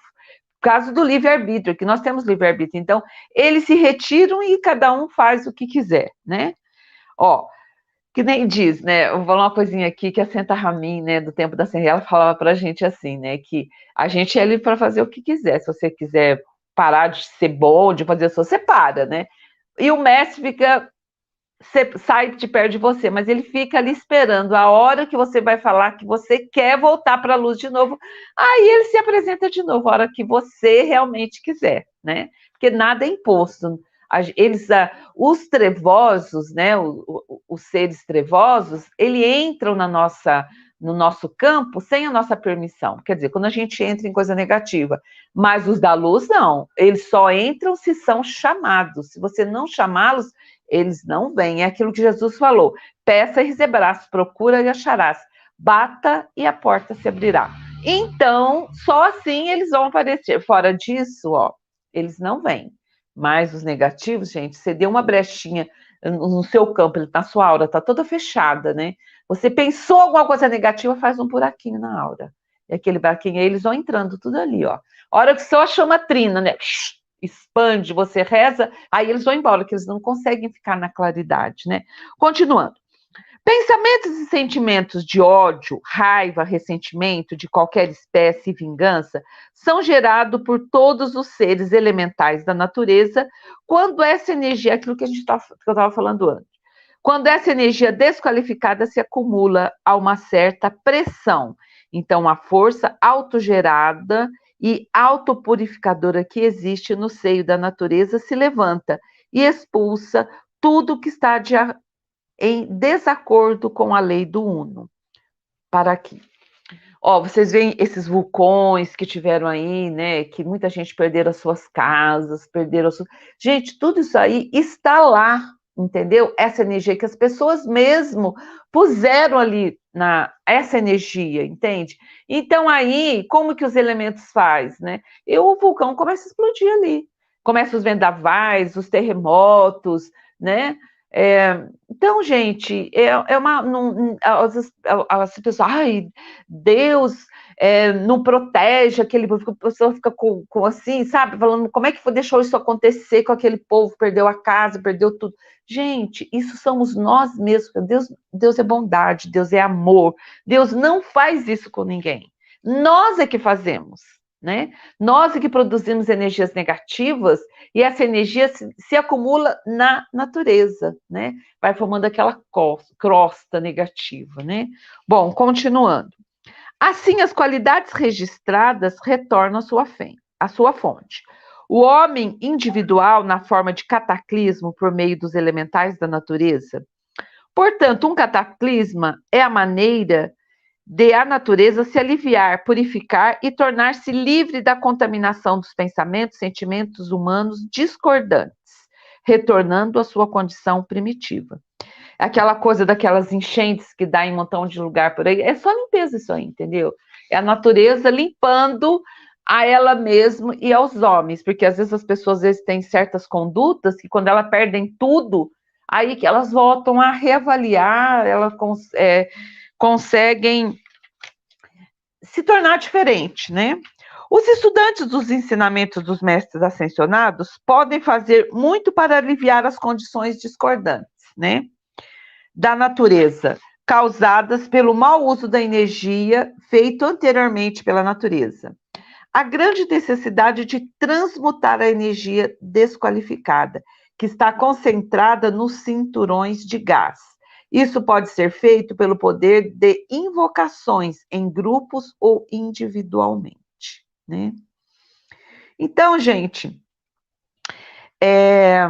Caso do livre-arbítrio, que nós temos livre-arbítrio. Então, eles se retiram e cada um faz o que quiser, né? Ó, que nem diz, né? Eu vou falar uma coisinha aqui que a Santa Ramin, né, do tempo da Serra, ela falava pra gente assim, né? Que a gente é livre para fazer o que quiser. Se você quiser parar de ser bom, de fazer isso, você para, né? E o mestre fica, sai de perto de você, mas ele fica ali esperando a hora que você vai falar que você quer voltar para a luz de novo. Aí ele se apresenta de novo, a hora que você realmente quiser, né? Porque nada é imposto. Eles, os trevosos, né, os seres trevosos, eles entram no nosso campo sem a nossa permissão. Quer dizer, quando a gente entra em coisa negativa. Mas os da luz, não. Eles só entram se são chamados. Se você não chamá-los, eles não vêm. É aquilo que Jesus falou. Peça e receberás, procura e acharás. Bata e a porta se abrirá. Então, só assim eles vão aparecer. Fora disso, ó, eles não vêm. Mas os negativos, gente, você deu uma brechinha no seu campo, na sua aura, tá toda fechada, né? Você pensou alguma coisa negativa, faz um buraquinho na aura. E aquele buraquinho aí, eles vão entrando tudo ali, ó. A hora que você achou uma trina, né? Expande, você reza, aí eles vão embora, que eles não conseguem ficar na claridade, né? Continuando. Pensamentos e sentimentos de ódio, raiva, ressentimento de qualquer espécie e vingança são gerados por todos os seres elementais da natureza quando essa energia, aquilo que que eu estava falando antes, quando essa energia desqualificada se acumula a uma certa pressão. Então, a força autogerada e autopurificadora que existe no seio da natureza se levanta e expulsa tudo que está em desacordo com a lei do Uno. Para aqui. Ó, vocês veem esses vulcões que tiveram aí, né? Que muita gente perderam as suas casas, perderam as suas... Gente, tudo isso aí está lá, entendeu? Essa energia que as pessoas mesmo puseram ali essa energia, entende? Então aí, como que os elementos faz, né? E o vulcão começa a explodir ali. Começa os vendavais, os terremotos, né? Então, gente, as pessoas, ai, Deus não protege aquele povo, a pessoa fica com assim, sabe, falando, como é que deixou isso acontecer com aquele povo, perdeu a casa, perdeu tudo. Gente, isso somos nós mesmos, Deus é bondade, Deus é amor, Deus não faz isso com ninguém, nós é que fazemos, né? Nós é que produzimos energias negativas e essa energia se acumula na natureza, né? Vai formando aquela crosta negativa, né? Bom, continuando. Assim, as qualidades registradas retornam à sua fonte. O homem individual, na forma de cataclismo por meio dos elementais da natureza. Portanto, um cataclisma é a maneira de a natureza se aliviar, purificar e tornar-se livre da contaminação dos pensamentos, sentimentos humanos discordantes, retornando à sua condição primitiva. Aquela coisa daquelas enchentes que dá em um montão de lugar por aí, é só limpeza isso aí, entendeu? É a natureza limpando a ela mesma e aos homens, porque às vezes as pessoas às vezes têm certas condutas que quando elas perdem tudo, aí que elas voltam a reavaliar, elas conseguem se tornar diferente, né? Os estudantes dos ensinamentos dos mestres ascensionados podem fazer muito para aliviar as condições discordantes, né, da natureza, causadas pelo mau uso da energia feito anteriormente pela natureza. A grande necessidade de transmutar a energia desqualificada, que está concentrada nos cinturões de gás. Isso pode ser feito pelo poder de invocações em grupos ou individualmente, né? Então, gente, é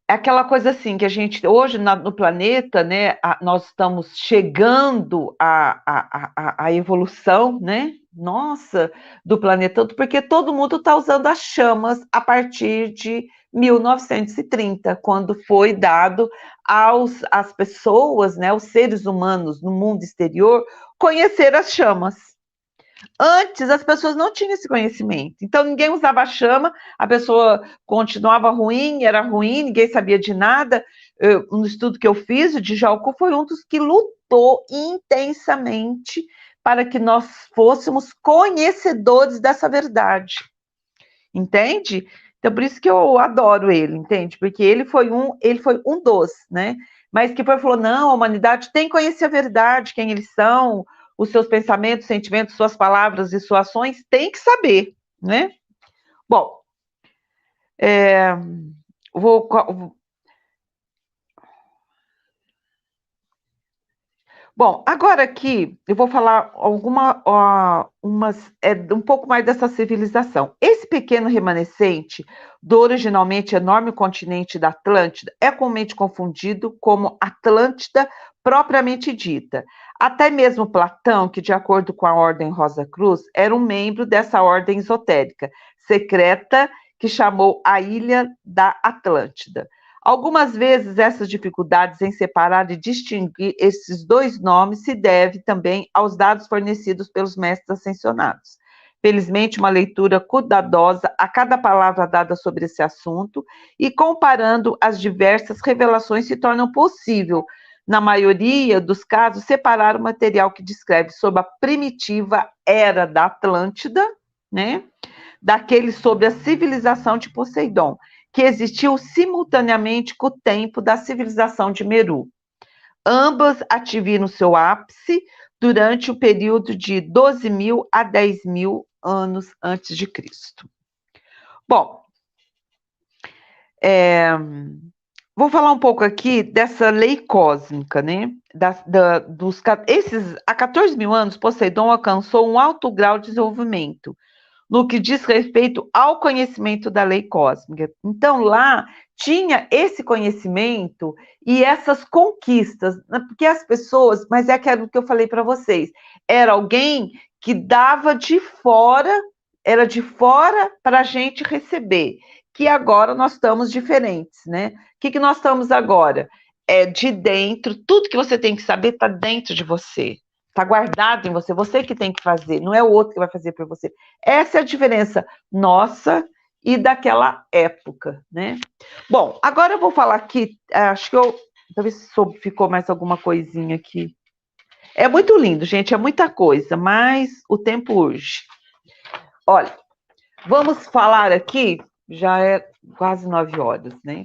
aquela coisa assim que a gente hoje no planeta, né? Nós estamos chegando à evolução, né? Nossa, do planeta todo, porque todo mundo está usando as chamas a partir de 1930, quando foi dado às pessoas, né, aos seres humanos no mundo exterior, conhecer as chamas. Antes, as pessoas não tinham esse conhecimento. Então, ninguém usava a chama, a pessoa continuava ruim, era ruim, ninguém sabia de nada. No estudo que eu fiz, o Djalco foi um dos que lutou intensamente para que nós fôssemos conhecedores dessa verdade. Entende? Então, por isso que eu adoro ele, entende? Porque ele foi um dos, né? Mas que falou, não, a humanidade tem que conhecer a verdade, quem eles são, os seus pensamentos, sentimentos, suas palavras e suas ações, tem que saber, né? Bom, Bom, agora aqui eu vou falar um pouco mais dessa civilização. Esse pequeno remanescente do originalmente enorme continente da Atlântida é comumente confundido como Atlântida propriamente dita. Até mesmo Platão, que de acordo com a Ordem Rosa Cruz, era um membro dessa ordem esotérica, secreta, que chamou a Ilha da Atlântida. Algumas vezes essas dificuldades em separar e distinguir esses dois nomes se deve também aos dados fornecidos pelos mestres ascensionados. Felizmente, uma leitura cuidadosa a cada palavra dada sobre esse assunto e comparando as diversas revelações se torna possível, na maioria dos casos, separar o material que descreve sobre a primitiva era da Atlântida, né, daquele sobre a civilização de Poseidon, que existiu simultaneamente com o tempo da civilização de Meru. Ambas atingiram seu ápice durante o período de 12.000 a 10.000 anos antes de Cristo. Bom, vou falar um pouco aqui dessa lei cósmica, né? Há 14.000 anos, Poseidon alcançou um alto grau de desenvolvimento no que diz respeito ao conhecimento da lei cósmica. Então, lá tinha esse conhecimento e essas conquistas, porque as pessoas, mas é aquilo que eu falei para vocês, era alguém que dava de fora, era de fora para a gente receber, que agora nós estamos diferentes, né? O que nós estamos agora? É de dentro, tudo que você tem que saber está dentro de você. Está guardado em você, você que tem que fazer, não é o outro que vai fazer para você. Essa é a diferença nossa e daquela época, né? Bom, agora eu vou falar aqui, acho que talvez ficou mais alguma coisinha aqui. É muito lindo, gente, é muita coisa, mas o tempo urge. Olha, vamos falar aqui, já é quase 9 horas, né?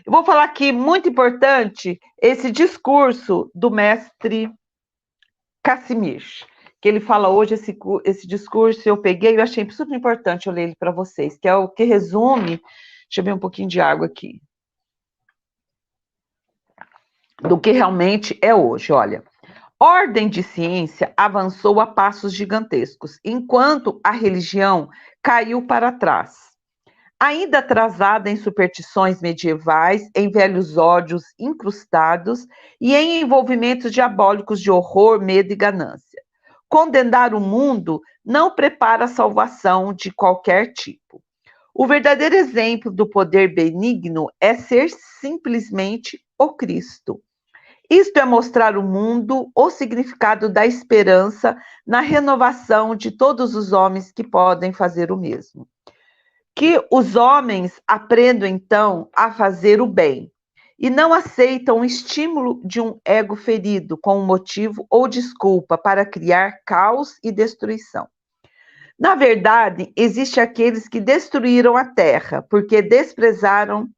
Eu vou falar aqui, muito importante, esse discurso do mestre Casimir, que ele fala hoje, esse discurso eu peguei, eu achei super importante eu ler ele para vocês, que é o que resume, deixa eu ver um pouquinho de água aqui, do que realmente é hoje, olha. ordem de ciência avançou a passos gigantescos, enquanto a religião caiu para trás. Ainda atrasada em superstições medievais, em velhos ódios incrustados e em envolvimentos diabólicos de horror, medo e ganância. Condenar o mundo não prepara a salvação de qualquer tipo. O verdadeiro exemplo do poder benigno é ser simplesmente o Cristo. Isto é mostrar ao mundo o significado da esperança na renovação de todos os homens que podem fazer o mesmo. Que os homens aprendam, então, a fazer o bem e não aceitam o estímulo de um ego ferido com um motivo ou desculpa para criar caos e destruição. Na verdade, existem aqueles que destruíram a terra porque desprezam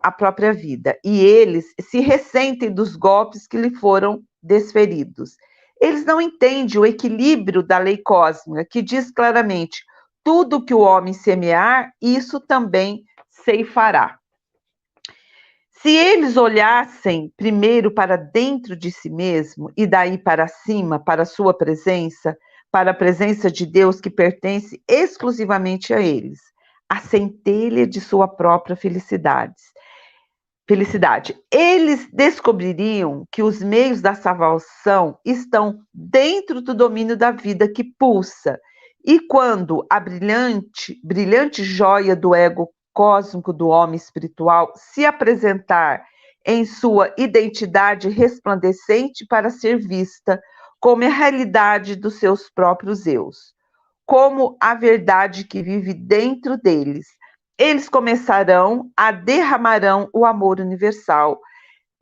a própria vida, e eles se ressentem dos golpes que lhe foram desferidos. Eles não entendem o equilíbrio da lei cósmica, que diz claramente: tudo que o homem semear, isso também ceifará. Se eles olhassem primeiro para dentro de si mesmo e daí para cima, para a sua presença, para a presença de Deus que pertence exclusivamente a eles, a centelha de sua própria felicidade. Eles descobririam que os meios da salvação estão dentro do domínio da vida que pulsa. E quando a brilhante joia do ego cósmico do homem espiritual se apresentar em sua identidade resplandecente para ser vista como a realidade dos seus próprios eus, como a verdade que vive dentro deles, eles começarão a derramarão o amor universal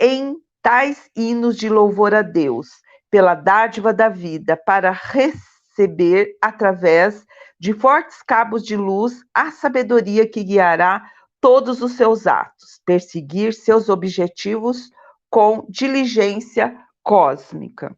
em tais hinos de louvor a Deus, pela dádiva da vida, para receber, através de fortes cabos de luz, a sabedoria que guiará todos os seus atos, perseguir seus objetivos com diligência cósmica.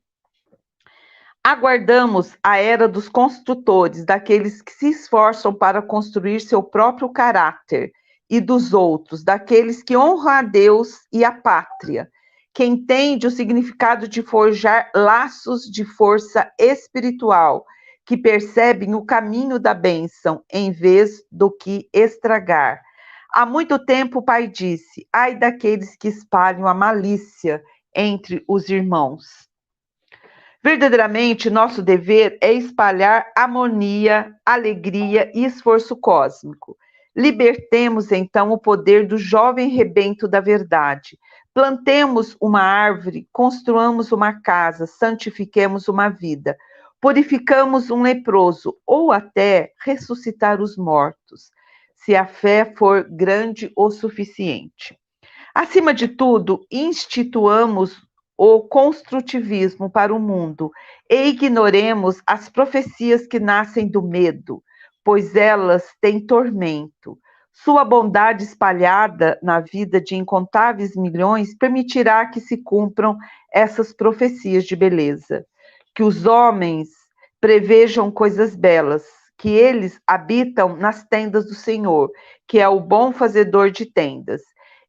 Aguardamos a era dos construtores, daqueles que se esforçam para construir seu próprio caráter, e dos outros, daqueles que honram a Deus e a pátria, que entende o significado de forjar laços de força espiritual, que percebem o caminho da bênção em vez do que estragar. Há muito tempo o Pai disse: ai daqueles que espalham a malícia entre os irmãos. Verdadeiramente, nosso dever é espalhar harmonia, alegria e esforço cósmico. Libertemos, então, o poder do jovem rebento da verdade. Plantemos uma árvore, construamos uma casa, santifiquemos uma vida, purificamos um leproso, ou até ressuscitar os mortos, se a fé for grande o suficiente. Acima de tudo, instituamos o construtivismo para o mundo e ignoremos as profecias que nascem do medo, pois elas têm tormento. Sua bondade espalhada na vida de incontáveis milhões permitirá que se cumpram essas profecias de beleza. Que os homens prevejam coisas belas, que eles habitam nas tendas do Senhor, que é o bom fazedor de tendas.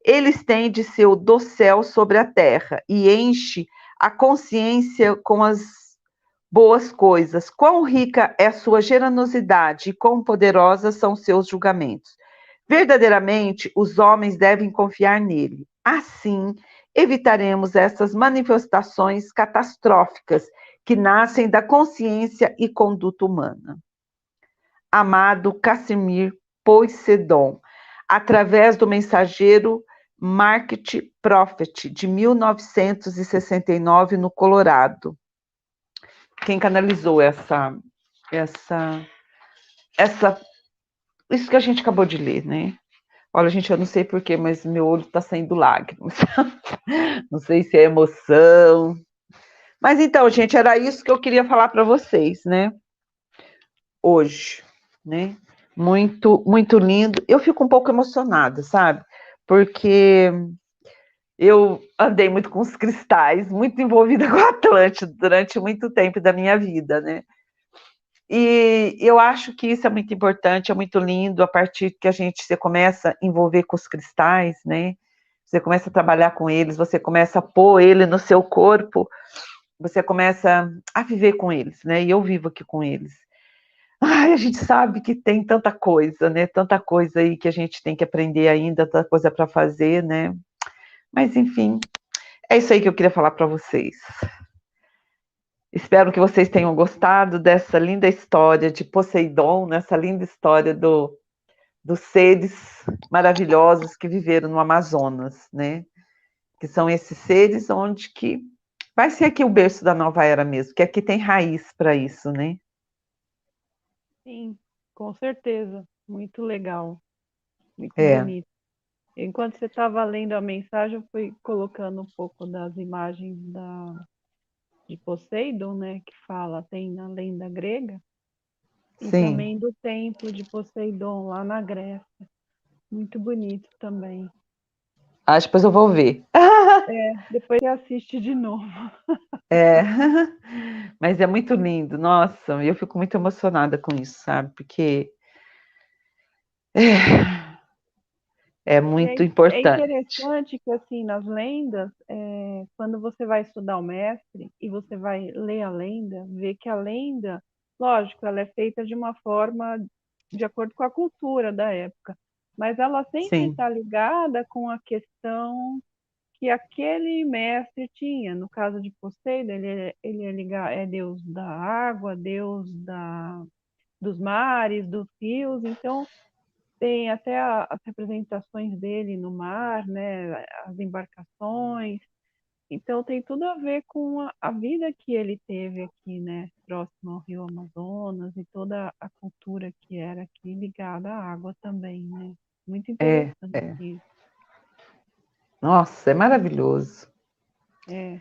Ele estende seu dossel sobre a terra e enche a consciência com as boas coisas. Quão rica é sua generosidade e quão poderosas são seus julgamentos. Verdadeiramente, os homens devem confiar nele. Assim, evitaremos essas manifestações catastróficas que nascem da consciência e conduta humana. Amado Casimir Poissedon, através do mensageiro Market Prophet, de 1969, no Colorado. Quem canalizou isso que a gente acabou de ler, né? Olha, gente, eu não sei porquê, mas meu olho está saindo lágrimas. Não sei se é emoção. Mas então, gente, era isso que eu queria falar para vocês, né? Hoje, né? Muito, muito lindo. Eu fico um pouco emocionada, sabe? Porque eu andei muito com os cristais, muito envolvida com a Atlântida durante muito tempo da minha vida, né? E eu acho que isso é muito importante, é muito lindo, a partir que você começa a envolver com os cristais, né? você começa a trabalhar com eles, você começa a pôr ele no seu corpo, você começa a viver com eles, né? E eu vivo aqui com eles. Ai, a gente sabe que tem tanta coisa, né? Tanta coisa aí que a gente tem que aprender ainda, tanta coisa para fazer, né? Mas enfim, é isso aí que eu queria falar para vocês. Espero que vocês tenham gostado dessa linda história de Poseidon, nessa linda história dos seres maravilhosos que viveram no Amazonas, né? Que são esses seres onde que vai ser aqui o berço da nova era mesmo, que aqui tem raiz para isso, né? Sim, com certeza. Muito legal, muito É, bonito. Enquanto você estava lendo a mensagem, eu fui colocando um pouco das imagens de Poseidon, né, que fala, tem na lenda grega, e sim. também do templo de Poseidon, lá na Grécia. Muito bonito também. Ah, depois eu vou ver. Depois você assiste de novo. É, mas é muito lindo, nossa, eu fico muito emocionada com isso, sabe? Porque é E muito é importante. interessante que, assim, nas lendas, quando você vai estudar o mestre e você vai ler a lenda, vê que a lenda, lógico, ela é feita de uma forma de acordo com a cultura da época, mas ela sempre Sim, está ligada com a questão que aquele mestre tinha. No caso de Poseidon, ele é deus da água, deus dos mares, dos rios, então tem até as representações dele no mar, né, as embarcações. Então tem tudo a ver com a vida que ele teve aqui, né, próximo ao Rio Amazonas e toda a cultura que era aqui ligada à água também, né? Muito é, interessante é. isso. Nossa, é maravilhoso. É.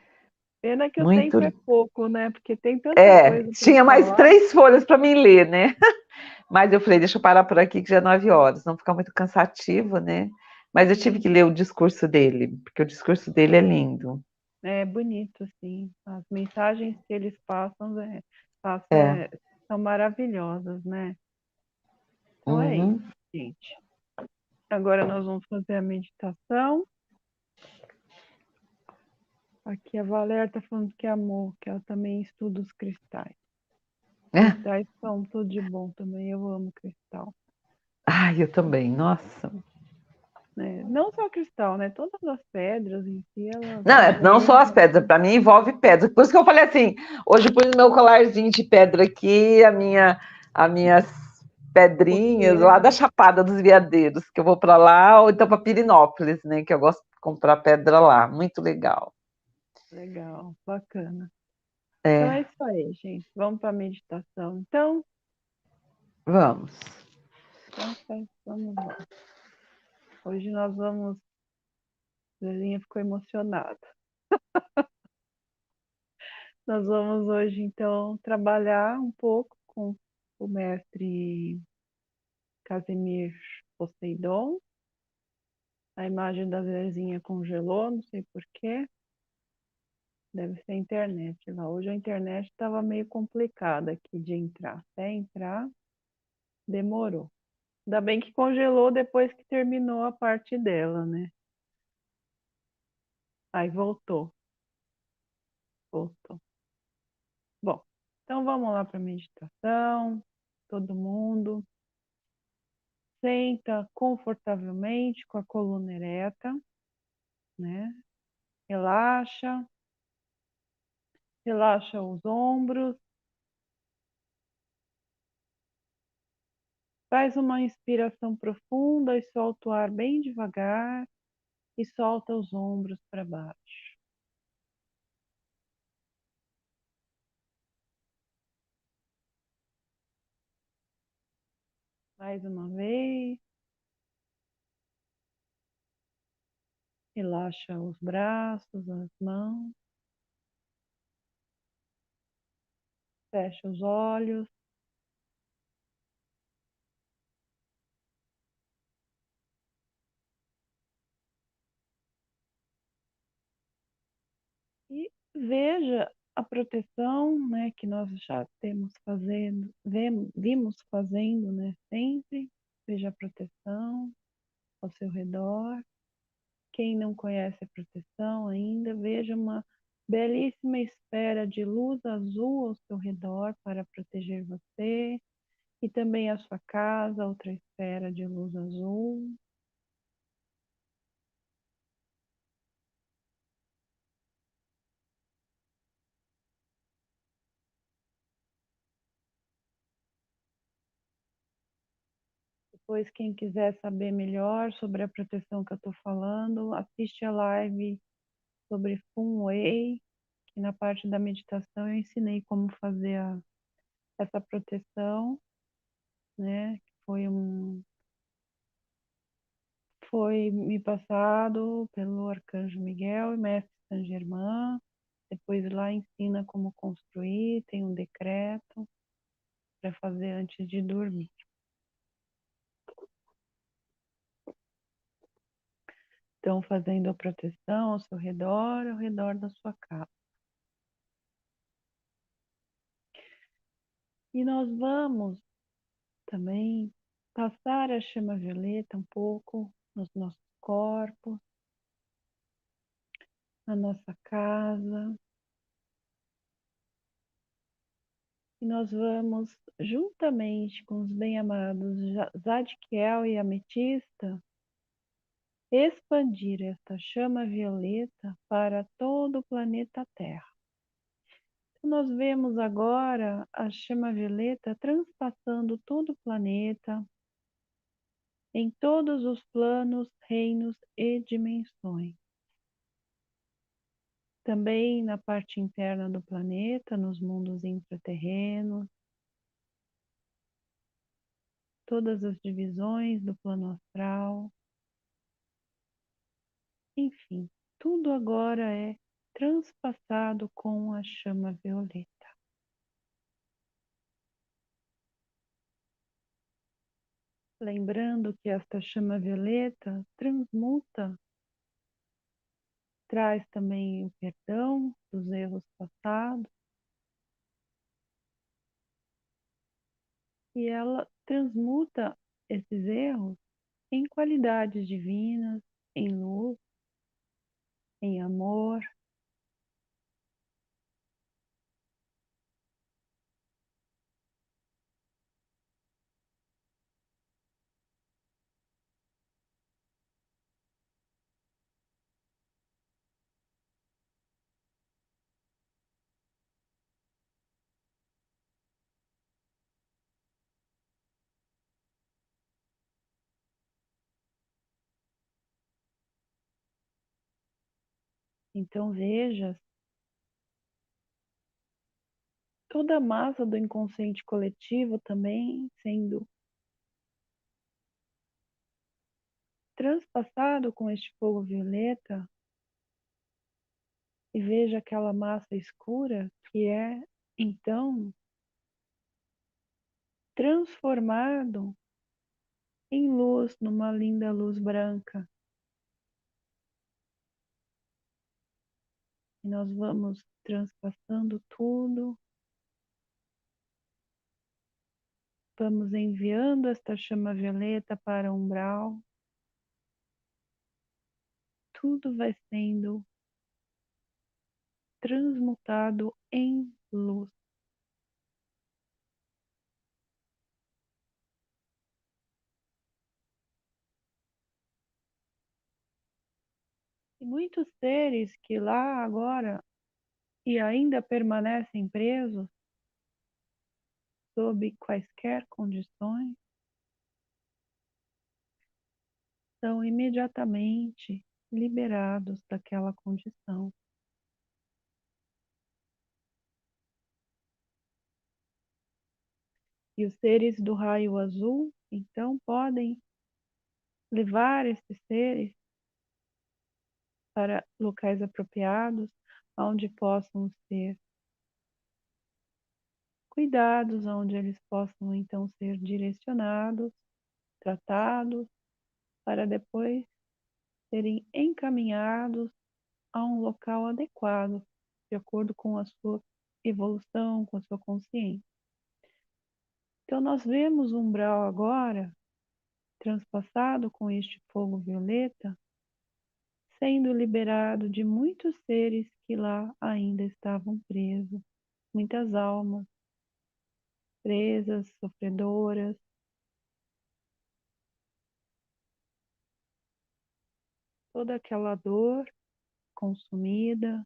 Pena que o Muito. tempo é pouco, né? Porque tem tanta É, coisa para tinha mais falar. 3 folhas para mim ler, né? Mas eu falei, deixa eu parar por aqui que já é 9 horas, não ficar muito cansativo, né? Mas eu tive Sim, que ler o discurso dele, porque o discurso dele é lindo. é bonito, sim. As mensagens que eles passam É. são maravilhosas, né? Então é isso, Uhum. gente. Agora nós vamos fazer a meditação. Aqui a Valéria está falando que é amor, que ela também estuda os cristais. É. Cristais são tudo de bom também, eu amo cristal. Ai, eu também, nossa. Né? Não só cristal, né? Todas as pedras em si, elas Não, não só as agregam. pedras, para mim envolve pedra. Por isso que eu falei assim, hoje eu pus meu colarzinho de pedra aqui, as minhas pedrinhas lá Pulseira. da Chapada dos Veadeiros, que eu vou para lá, ou então para Pirinópolis, né, que eu gosto de comprar pedra lá, muito legal. Legal, bacana. Então é É, isso aí, gente. Vamos para a meditação. vamos. Vamos lá. Hoje nós vamos. A Zezinha ficou emocionada. Nós vamos hoje, então, trabalhar um pouco com o mestre Casimir Poseidon. A imagem da Zezinha congelou, não sei porquê. Deve ser a internet lá. Hoje a internet estava meio complicada aqui de entrar. Até entrar, demorou. Ainda bem que congelou depois que terminou a parte dela, né? Aí voltou, voltou. Bom, então vamos lá para a meditação. Todo mundo. Senta confortavelmente com a coluna ereta, né? Relaxa, relaxa os ombros. Faz uma inspiração profunda e solta o ar bem devagar e solta os ombros para baixo. Mais uma vez. Relaxa os braços, as mãos. Fecha os olhos. E veja a proteção, né, que nós já temos fazendo, vimos fazendo, né, sempre. Veja a proteção ao seu redor. Quem não conhece a proteção ainda, veja uma belíssima esfera de luz azul ao seu redor para proteger você e também a sua casa, outra esfera de luz azul. Depois, quem quiser saber melhor sobre a proteção que eu estou falando, assiste a live sobre Feng Wei, que na parte da meditação eu ensinei como fazer essa proteção, né? Foi me passado pelo Arcanjo Miguel e Mestre Saint Germain. Depois lá ensina como construir, tem um decreto para fazer antes de dormir. Então, fazendo a proteção ao seu redor, ao redor da sua casa. E nós vamos também passar a chama violeta um pouco nos nossos corpos, na nossa casa. E nós vamos, juntamente com os bem-amados Zadkiel e Ametista, expandir esta chama violeta para todo o planeta Terra. Então, nós vemos agora a chama violeta transpassando todo o planeta, em todos os planos, reinos e dimensões. Também na parte interna do planeta, nos mundos intraterrenos, todas as divisões do plano astral. Enfim, tudo agora é transpassado com a chama violeta. Lembrando que esta chama violeta transmuta, traz também o perdão dos erros passados e ela transmuta esses erros em qualidades divinas, em luz, em amor. Então veja toda a massa do inconsciente coletivo também sendo transpassado com este fogo violeta e veja aquela massa escura que é então transformado em luz, numa linda luz branca. E nós vamos transpassando tudo, vamos enviando esta chama violeta para o umbral. Tudo vai sendo transmutado em luz. E muitos seres que lá agora e ainda permanecem presos sob quaisquer condições, são imediatamente liberados daquela condição. E os seres do raio azul, então, podem levar esses seres para locais apropriados, onde possam ser cuidados, onde eles possam, então, ser direcionados, tratados, para depois serem encaminhados a um local adequado, de acordo com a sua evolução, com a sua consciência. Então, nós vemos o umbral agora, transpassado com este fogo violeta, sendo liberado de muitos seres que lá ainda estavam presos, muitas almas presas, sofredoras, toda aquela dor consumida.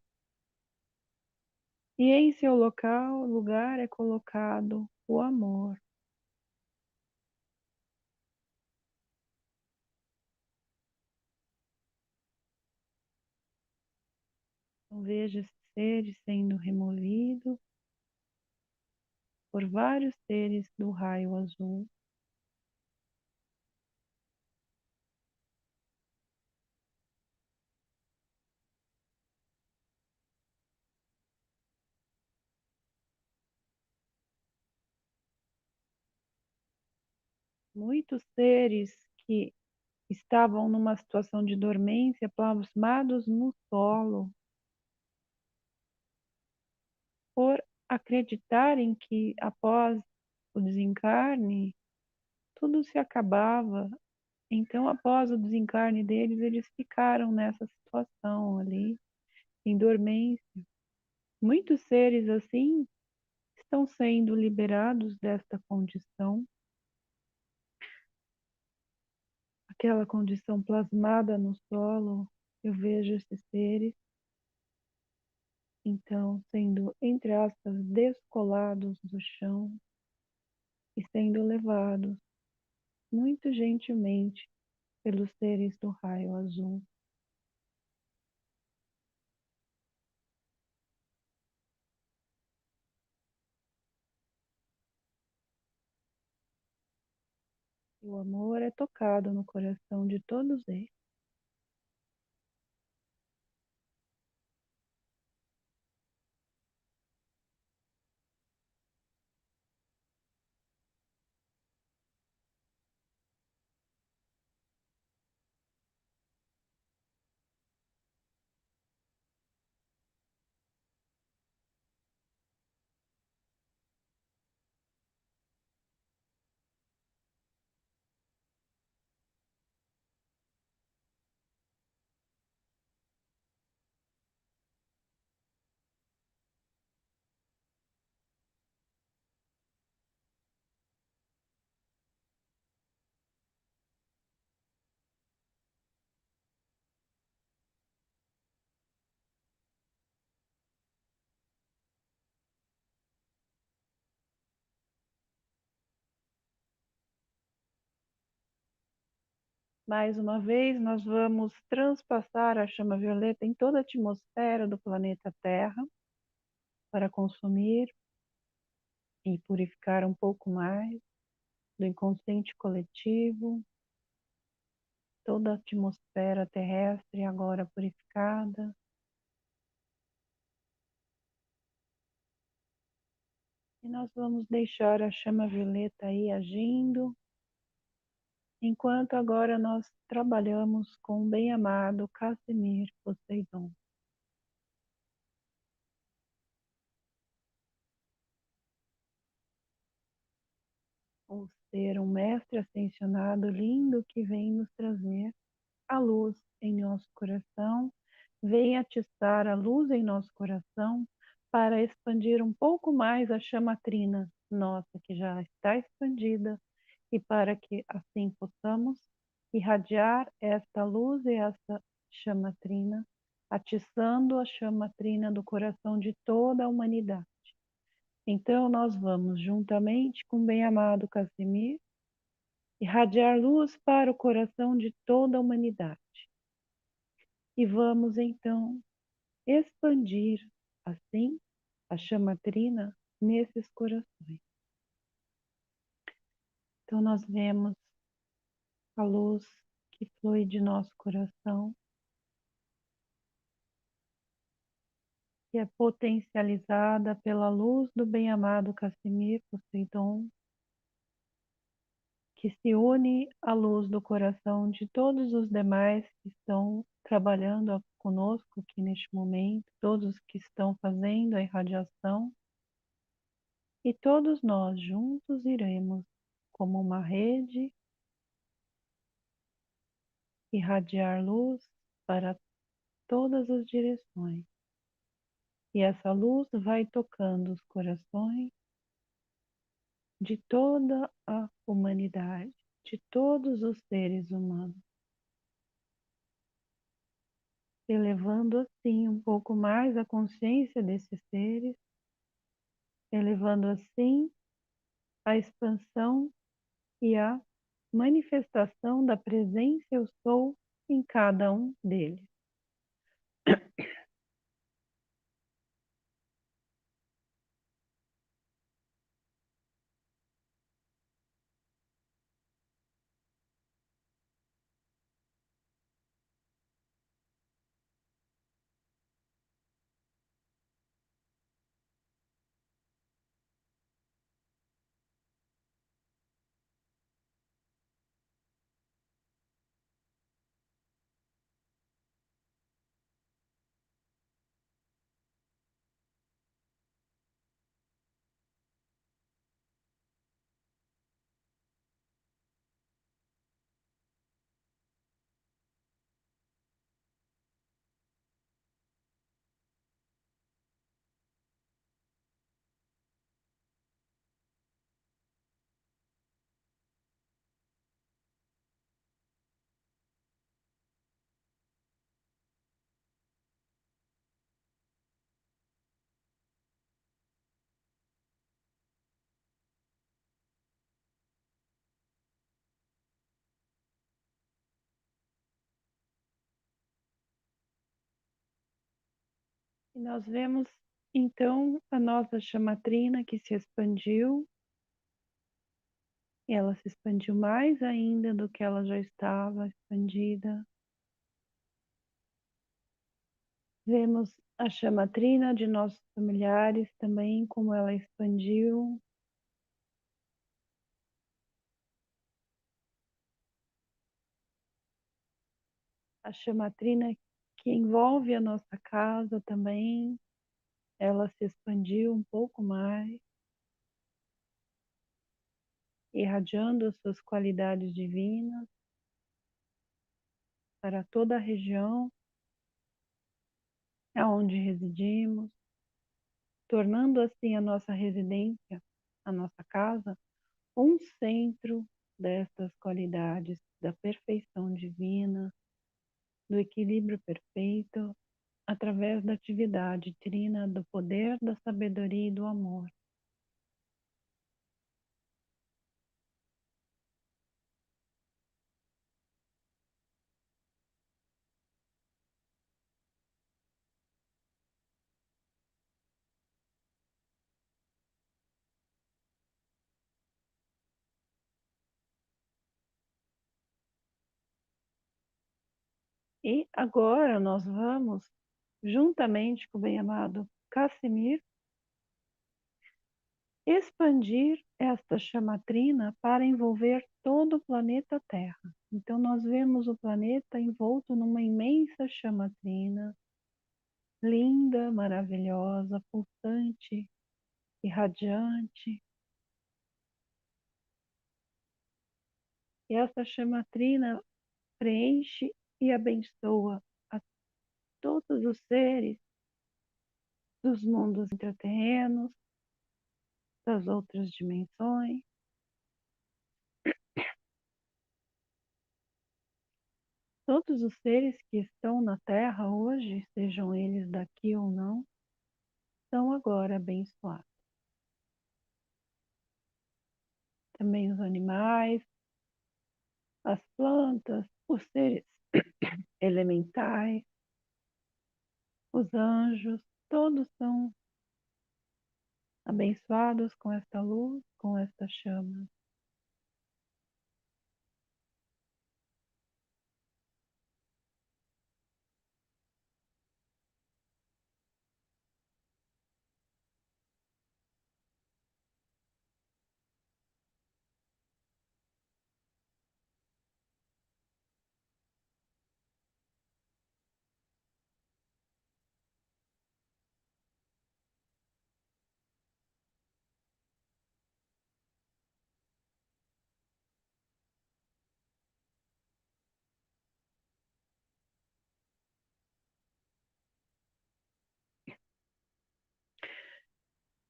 E em seu lugar é colocado o amor. Então veja esses seres sendo removidos por vários seres do raio azul. Muitos seres que estavam numa situação de dormência, plasmados no solo, por acreditarem que após o desencarne, tudo se acabava. Então, após o desencarne deles, eles ficaram nessa situação ali, em dormência. Muitos seres assim estão sendo liberados desta condição, aquela condição plasmada no solo. Eu vejo esses seres, então, sendo, entre aspas, descolados do chão e sendo levados muito gentilmente pelos seres do raio azul. O amor é tocado no coração de todos eles. Mais uma vez, nós vamos transpassar a chama violeta em toda a atmosfera do planeta Terra para consumir e purificar um pouco mais do inconsciente coletivo, toda a atmosfera terrestre agora purificada. E nós vamos deixar a chama violeta aí agindo, enquanto agora nós trabalhamos com o bem-amado Casimir Poseidon. Um ser, um mestre ascensionado lindo que vem nos trazer a luz em nosso coração, vem atiçar a luz em nosso coração para expandir um pouco mais a chama trina nossa, que já está expandida, e para que assim possamos irradiar esta luz e esta chama trina, atiçando a chama trina do coração de toda a humanidade. Então nós vamos juntamente com o bem-amado Casimir irradiar luz para o coração de toda a humanidade. E vamos então expandir assim a chama trina nesses corações. Então nós vemos a luz que flui de nosso coração, que é potencializada pela luz do bem-amado Casimir Poseidon, que se une à luz do coração de todos os demais que estão trabalhando conosco aqui neste momento, todos que estão fazendo a irradiação, e todos nós juntos iremos, como uma rede, irradiar luz para todas as direções. E essa luz vai tocando os corações de toda a humanidade, de todos os seres humanos, elevando assim um pouco mais a consciência desses seres, elevando assim a expansão e a manifestação da presença eu sou em cada um deles. E nós vemos então a nossa chamatrina que se expandiu, e ela se expandiu mais ainda do que ela já estava expandida. Vemos a chamatrina de nossos familiares também, como ela expandiu. A chamatrina que envolve a nossa casa também, ela se expandiu um pouco mais, irradiando as suas qualidades divinas para toda a região aonde residimos, tornando assim a nossa residência, a nossa casa, um centro destas qualidades da perfeição divina, do equilíbrio perfeito, através da atividade trina do poder, da sabedoria e do amor. E agora nós vamos, juntamente com o bem-amado Cassimir, expandir esta chamatrina para envolver todo o planeta Terra. Então nós vemos o planeta envolto numa imensa chamatrina, linda, maravilhosa, pulsante, irradiante. E essa chamatrina preenche e abençoa a todos os seres dos mundos intraterrenos, das outras dimensões. Todos os seres que estão na Terra hoje, sejam eles daqui ou não, são agora abençoados. Também os animais, as plantas, os seres elementais, os anjos, todos são abençoados com esta luz, com esta chama.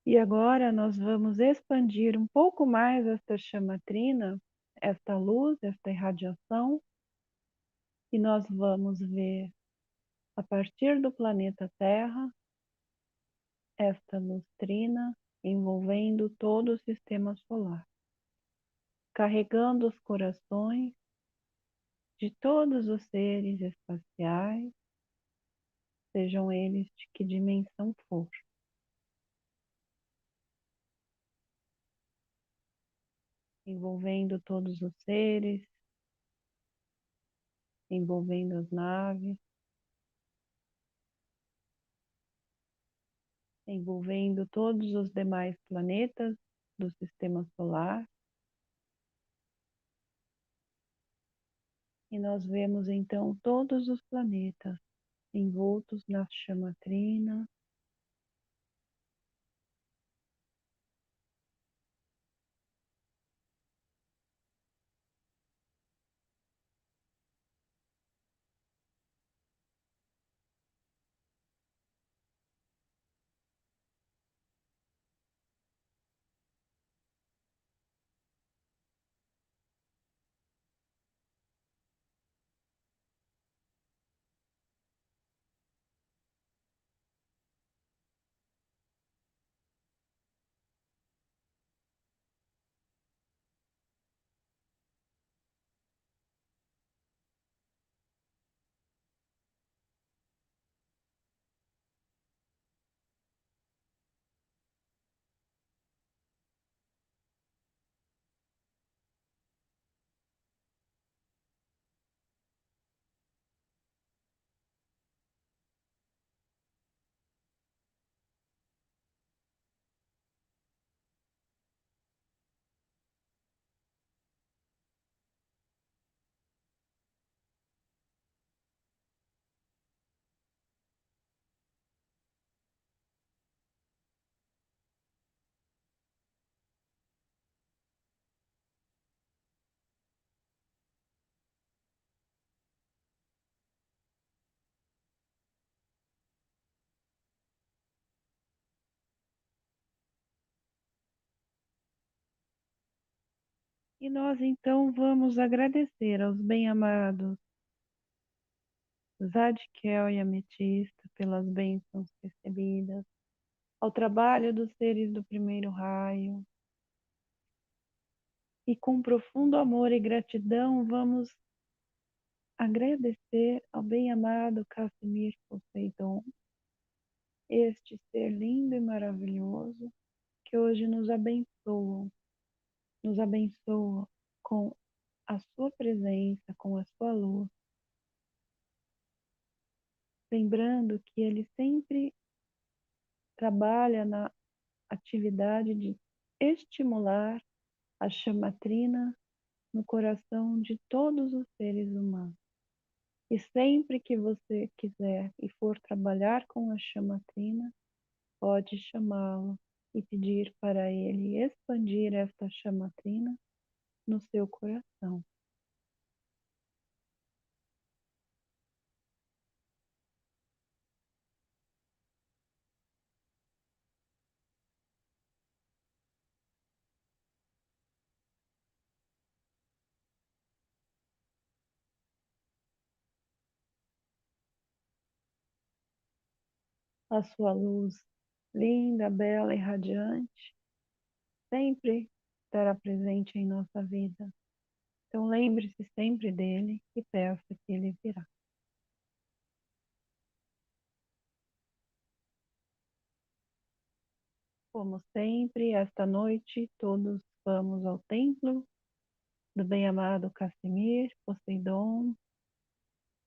E agora nós vamos expandir um pouco mais esta chama trina, esta luz, esta irradiação, e nós vamos ver a partir do planeta Terra esta luz trina envolvendo todo o sistema solar, carregando os corações de todos os seres espaciais, sejam eles de que dimensão for. Envolvendo todos os seres, envolvendo as naves, envolvendo todos os demais planetas do sistema solar. E nós vemos então todos os planetas envoltos na chama trina. E nós então vamos agradecer aos bem-amados Zadkiel e Ametista pelas bênçãos recebidas, ao trabalho dos seres do primeiro raio. E com profundo amor e gratidão vamos agradecer ao bem-amado Casimir Poseidon, este ser lindo e maravilhoso que hoje nos abençoa com a sua presença, com a sua luz. Lembrando que ele sempre trabalha na atividade de estimular a chama trina no coração de todos os seres humanos. E sempre que você quiser e for trabalhar com a chama trina, pode chamá-lo e pedir para ele expandir esta chama trina no seu coração. A sua luz linda, bela e radiante sempre estará presente em nossa vida. Então lembre-se sempre dele e peça que ele virá. Como sempre, esta noite todos vamos ao templo do bem-amado Casimir, Poseidon,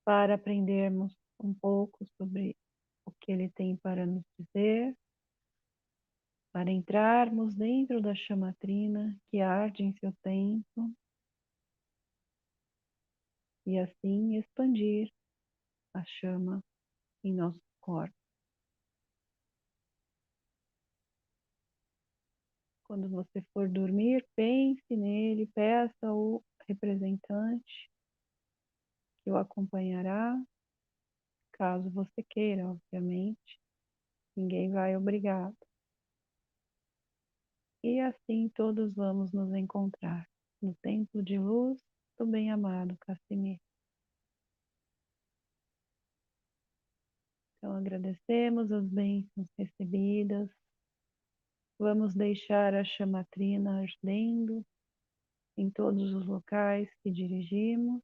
para aprendermos um pouco sobre o que ele tem para nos dizer, para entrarmos dentro da chama trina que arde em seu templo e assim expandir a chama em nosso corpo. Quando você for dormir, pense nele, peça ao representante que o acompanhará, caso você queira, obviamente. Ninguém vai obrigado. E assim todos vamos nos encontrar no templo de luz do bem-amado Cassimir. Então agradecemos as bênçãos recebidas. Vamos deixar a chamatrina ardendo em todos os locais que dirigimos.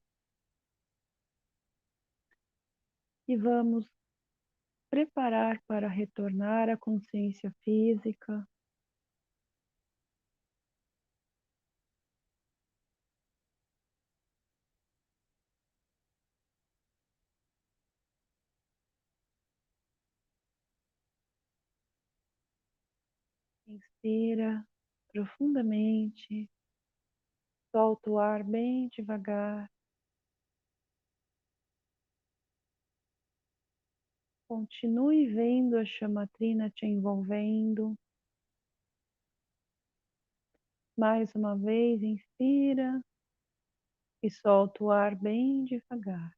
E vamos preparar para retornar à consciência física. Inspira profundamente, solta o ar bem devagar. Continue vendo a chamatrina te envolvendo. Mais uma vez, inspira e solta o ar bem devagar.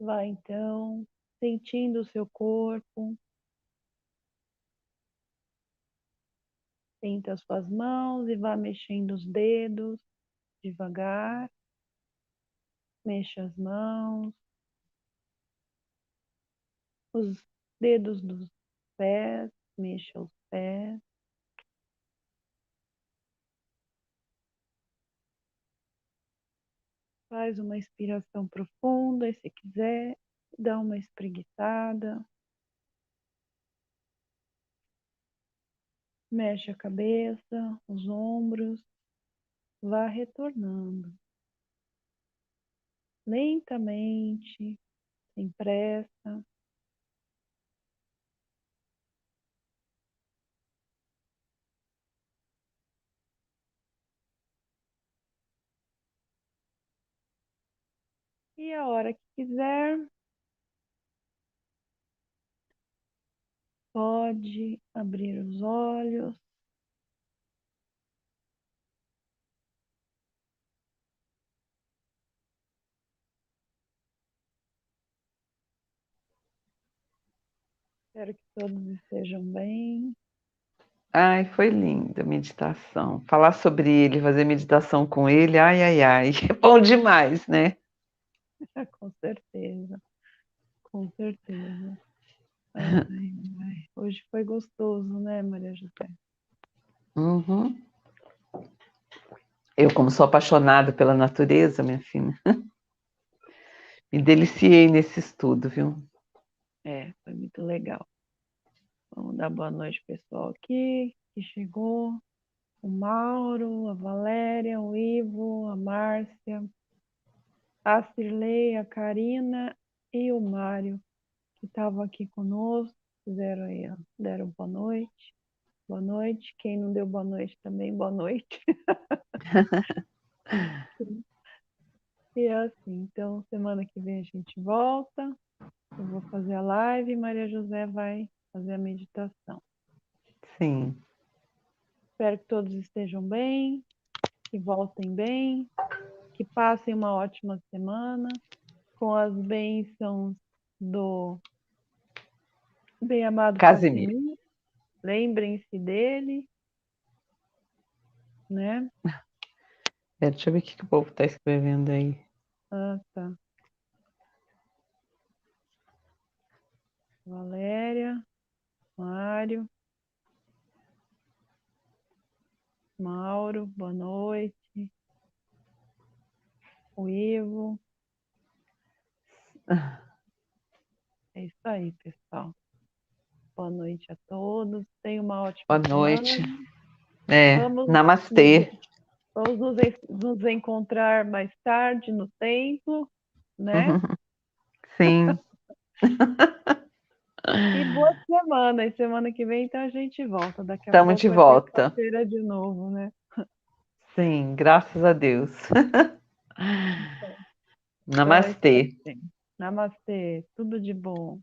Vai então, sentindo o seu corpo. Sinta as suas mãos e vá mexendo os dedos devagar. Mexa as mãos, os dedos dos pés, mexa os pés. Faz uma inspiração profunda e, se quiser, dá uma espreguiçada. Mexe a cabeça, os ombros. Vá retornando. Lentamente, sem pressa. E a hora que quiser, pode abrir os olhos. Espero que todos estejam bem. Ai, foi linda a meditação. Falar sobre ele, fazer meditação com ele, ai, ai, ai. É bom demais, né? Com certeza, com certeza. Ai, ai. Hoje foi gostoso, né, Maria José? Uhum. Eu, como sou apaixonada pela natureza, minha filha, me deliciei nesse estudo, viu? Foi muito legal. Vamos dar boa noite, pessoal, aqui que chegou. O Mauro, a Valéria, o Ivo, a Márcia, a Cirlei, a Karina e o Mário, que estavam aqui conosco, fizeram aí, ó, deram boa noite. Boa noite. Quem não deu boa noite também, boa noite. E é assim, então semana que vem a gente volta. Eu vou fazer a live e Maria José vai fazer a meditação. Sim. Espero que todos estejam bem, que voltem bem, que passem uma ótima semana com as bênçãos do bem-amado Casimiro. Cassimir. Lembrem-se dele, né? Deixa eu ver o que o povo está escrevendo aí. Ah, tá. Valéria, Mário, Mauro, boa noite. O Ivo. É isso aí, pessoal. Boa noite a todos. Tenham uma ótima Boa semana. noite. Vamos Namastê. nos encontrar mais tarde no templo, né? Sim. E boa semana. E semana que vem, então, a gente volta. Daqui a Estamos de pouco é volta. terça-feira de novo, né? Sim, graças a Deus. Então é isso Namastê. aí. Namastê. Tudo de bom.